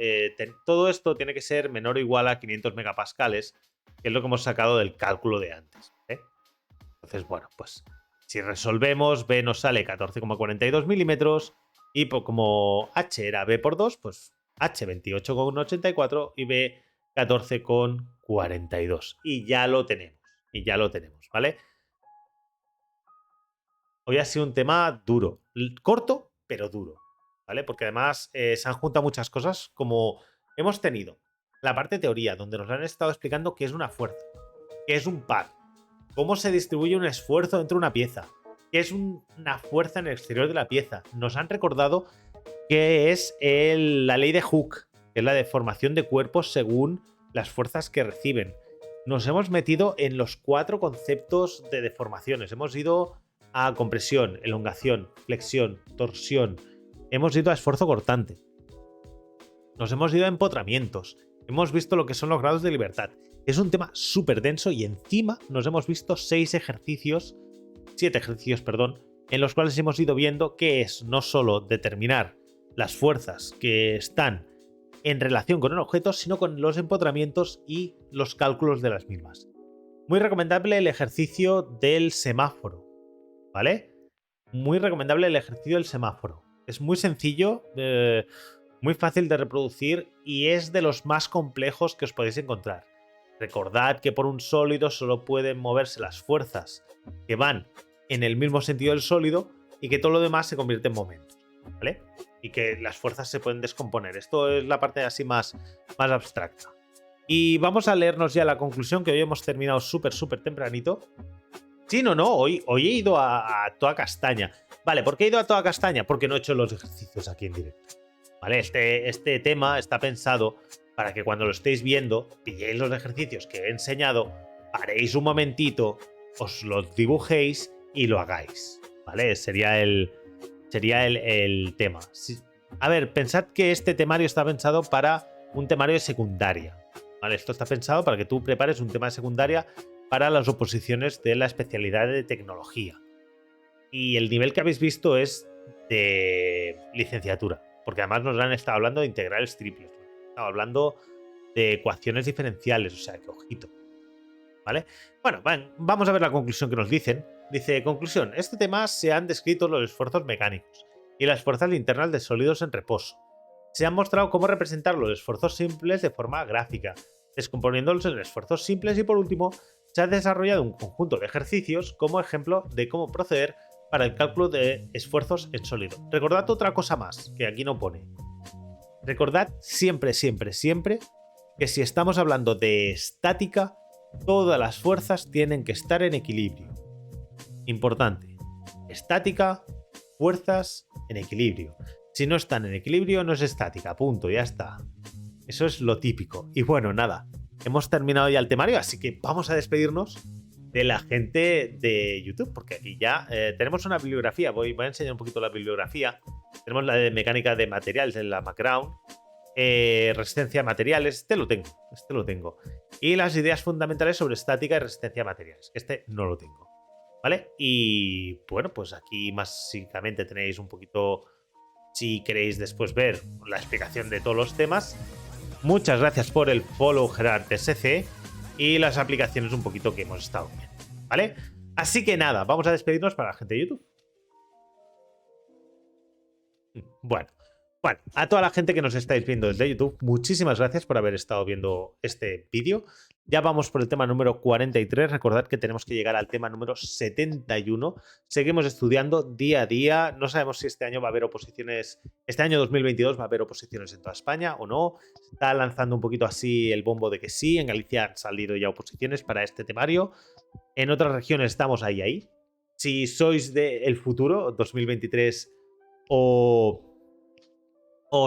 todo esto tiene que ser menor o igual a 500 megapascales, que es lo que hemos sacado del cálculo de antes. Entonces, bueno, pues si resolvemos, B nos sale 14,42 milímetros y como H era B por 2, pues H 28,84 y B 14,42. Y ya lo tenemos, ¿vale? Hoy ha sido un tema duro, corto, pero duro, ¿vale? Porque además se han juntado muchas cosas, como hemos tenido la parte teoría, donde nos han estado explicando qué es una fuerza, qué es un pad, cómo se distribuye un esfuerzo dentro de una pieza, qué es una fuerza en el exterior de la pieza. Nos han recordado qué es la ley de Hooke, que es la deformación de cuerpos según las fuerzas que reciben. Nos hemos metido en los 4 conceptos de deformaciones. Hemos ido a compresión, elongación, flexión, torsión. Hemos ido a esfuerzo cortante. Nos hemos ido a empotramientos. Hemos visto lo que son los grados de libertad. Es un tema súper denso y encima nos hemos visto 7 ejercicios, en los cuales hemos ido viendo qué es no solo determinar las fuerzas que están en relación con el objeto, sino con los empotramientos y los cálculos de las mismas. Muy recomendable el ejercicio del semáforo, ¿vale? Muy recomendable el ejercicio del semáforo. Es muy sencillo, muy fácil de reproducir y es de los más complejos que os podéis encontrar. Recordad que por un sólido solo pueden moverse las fuerzas que van en el mismo sentido del sólido y que todo lo demás se convierte en momentos, ¿vale? Y que las fuerzas se pueden descomponer. Esto es la parte así más abstracta. Y vamos a leernos ya la conclusión, que hoy hemos terminado súper tempranito. Sí, no, hoy he ido a toda castaña. Vale, ¿por qué he ido a toda castaña? Porque no he hecho los ejercicios aquí en directo. ¿Vale? Este tema está pensado para que cuando lo estéis viendo, pilléis los ejercicios que he enseñado, paréis un momentito, os los dibujéis y lo hagáis, ¿vale? Sería el tema. A ver, pensad que este temario está pensado para un temario de secundaria, ¿vale? Esto está pensado para que tú prepares un tema de secundaria para las oposiciones de la especialidad de tecnología. Y el nivel que habéis visto es de licenciatura, porque además nos han estado hablando de integrales triples, nos han estado hablando de ecuaciones diferenciales, o sea que ojito, ¿vale? Bueno, vamos a ver la conclusión que nos dicen. Dice, conclusión, este tema se han descrito los esfuerzos mecánicos y las fuerzas linternas de sólidos en reposo. Se han mostrado cómo representar los esfuerzos simples de forma gráfica, descomponiéndolos en esfuerzos simples y por último, se ha desarrollado un conjunto de ejercicios como ejemplo de cómo proceder para el cálculo de esfuerzos en sólido. Recordad otra cosa más, que aquí no pone. Recordad siempre que si estamos hablando de estática, todas las fuerzas tienen que estar en equilibrio. Importante. Estática, fuerzas en equilibrio. Si no están en equilibrio, no es estática. Punto, ya está. Eso es lo típico. Y bueno, nada. Hemos terminado ya el temario, así que vamos a despedirnos de la gente de YouTube, porque aquí ya tenemos una bibliografía. Voy a enseñar un poquito la bibliografía. Tenemos la de mecánica de materiales en la McGraw. resistencia a materiales, este lo tengo. Y las ideas fundamentales sobre estática y resistencia a materiales, que este no lo tengo. ¿Vale? Y bueno, pues aquí básicamente tenéis un poquito, si queréis después ver la explicación de todos los temas. Muchas gracias por el follow, Gerard SC, y las aplicaciones un poquito que hemos estado viendo, ¿vale? Así que nada, vamos a despedirnos para la gente de YouTube. Bueno, a toda la gente que nos estáis viendo desde YouTube, muchísimas gracias por haber estado viendo este vídeo. Ya vamos por el tema número 43. Recordad que tenemos que llegar al tema número 71. Seguimos estudiando día a día. No sabemos si este año va a haber oposiciones. Este año 2022 va a haber oposiciones en toda España o no. Se está lanzando un poquito así el bombo de que sí. En Galicia han salido ya oposiciones para este temario. En otras regiones estamos ahí. Si sois del futuro, 2023 o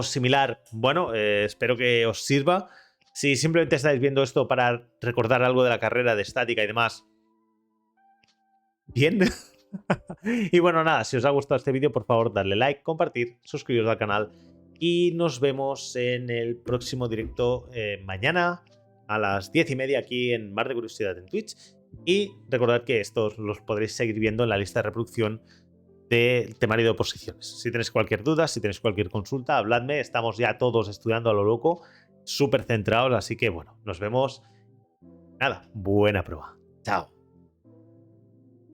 similar, bueno, espero que os sirva. Si simplemente estáis viendo esto para recordar algo de la carrera de estática y demás, bien. Y bueno, nada, si os ha gustado este vídeo, por favor, darle like, compartir, suscribiros al canal y nos vemos en el próximo directo mañana a las 10:30 aquí en Mar de Curiosidad en Twitch. Y recordad que estos los podréis seguir viendo en la lista de reproducción del temario de oposiciones. Si tenéis cualquier duda, si tenéis cualquier consulta, habladme. Estamos ya todos estudiando a lo loco, súper centrados, así que bueno, nos vemos. Nada, buena prueba. Chao.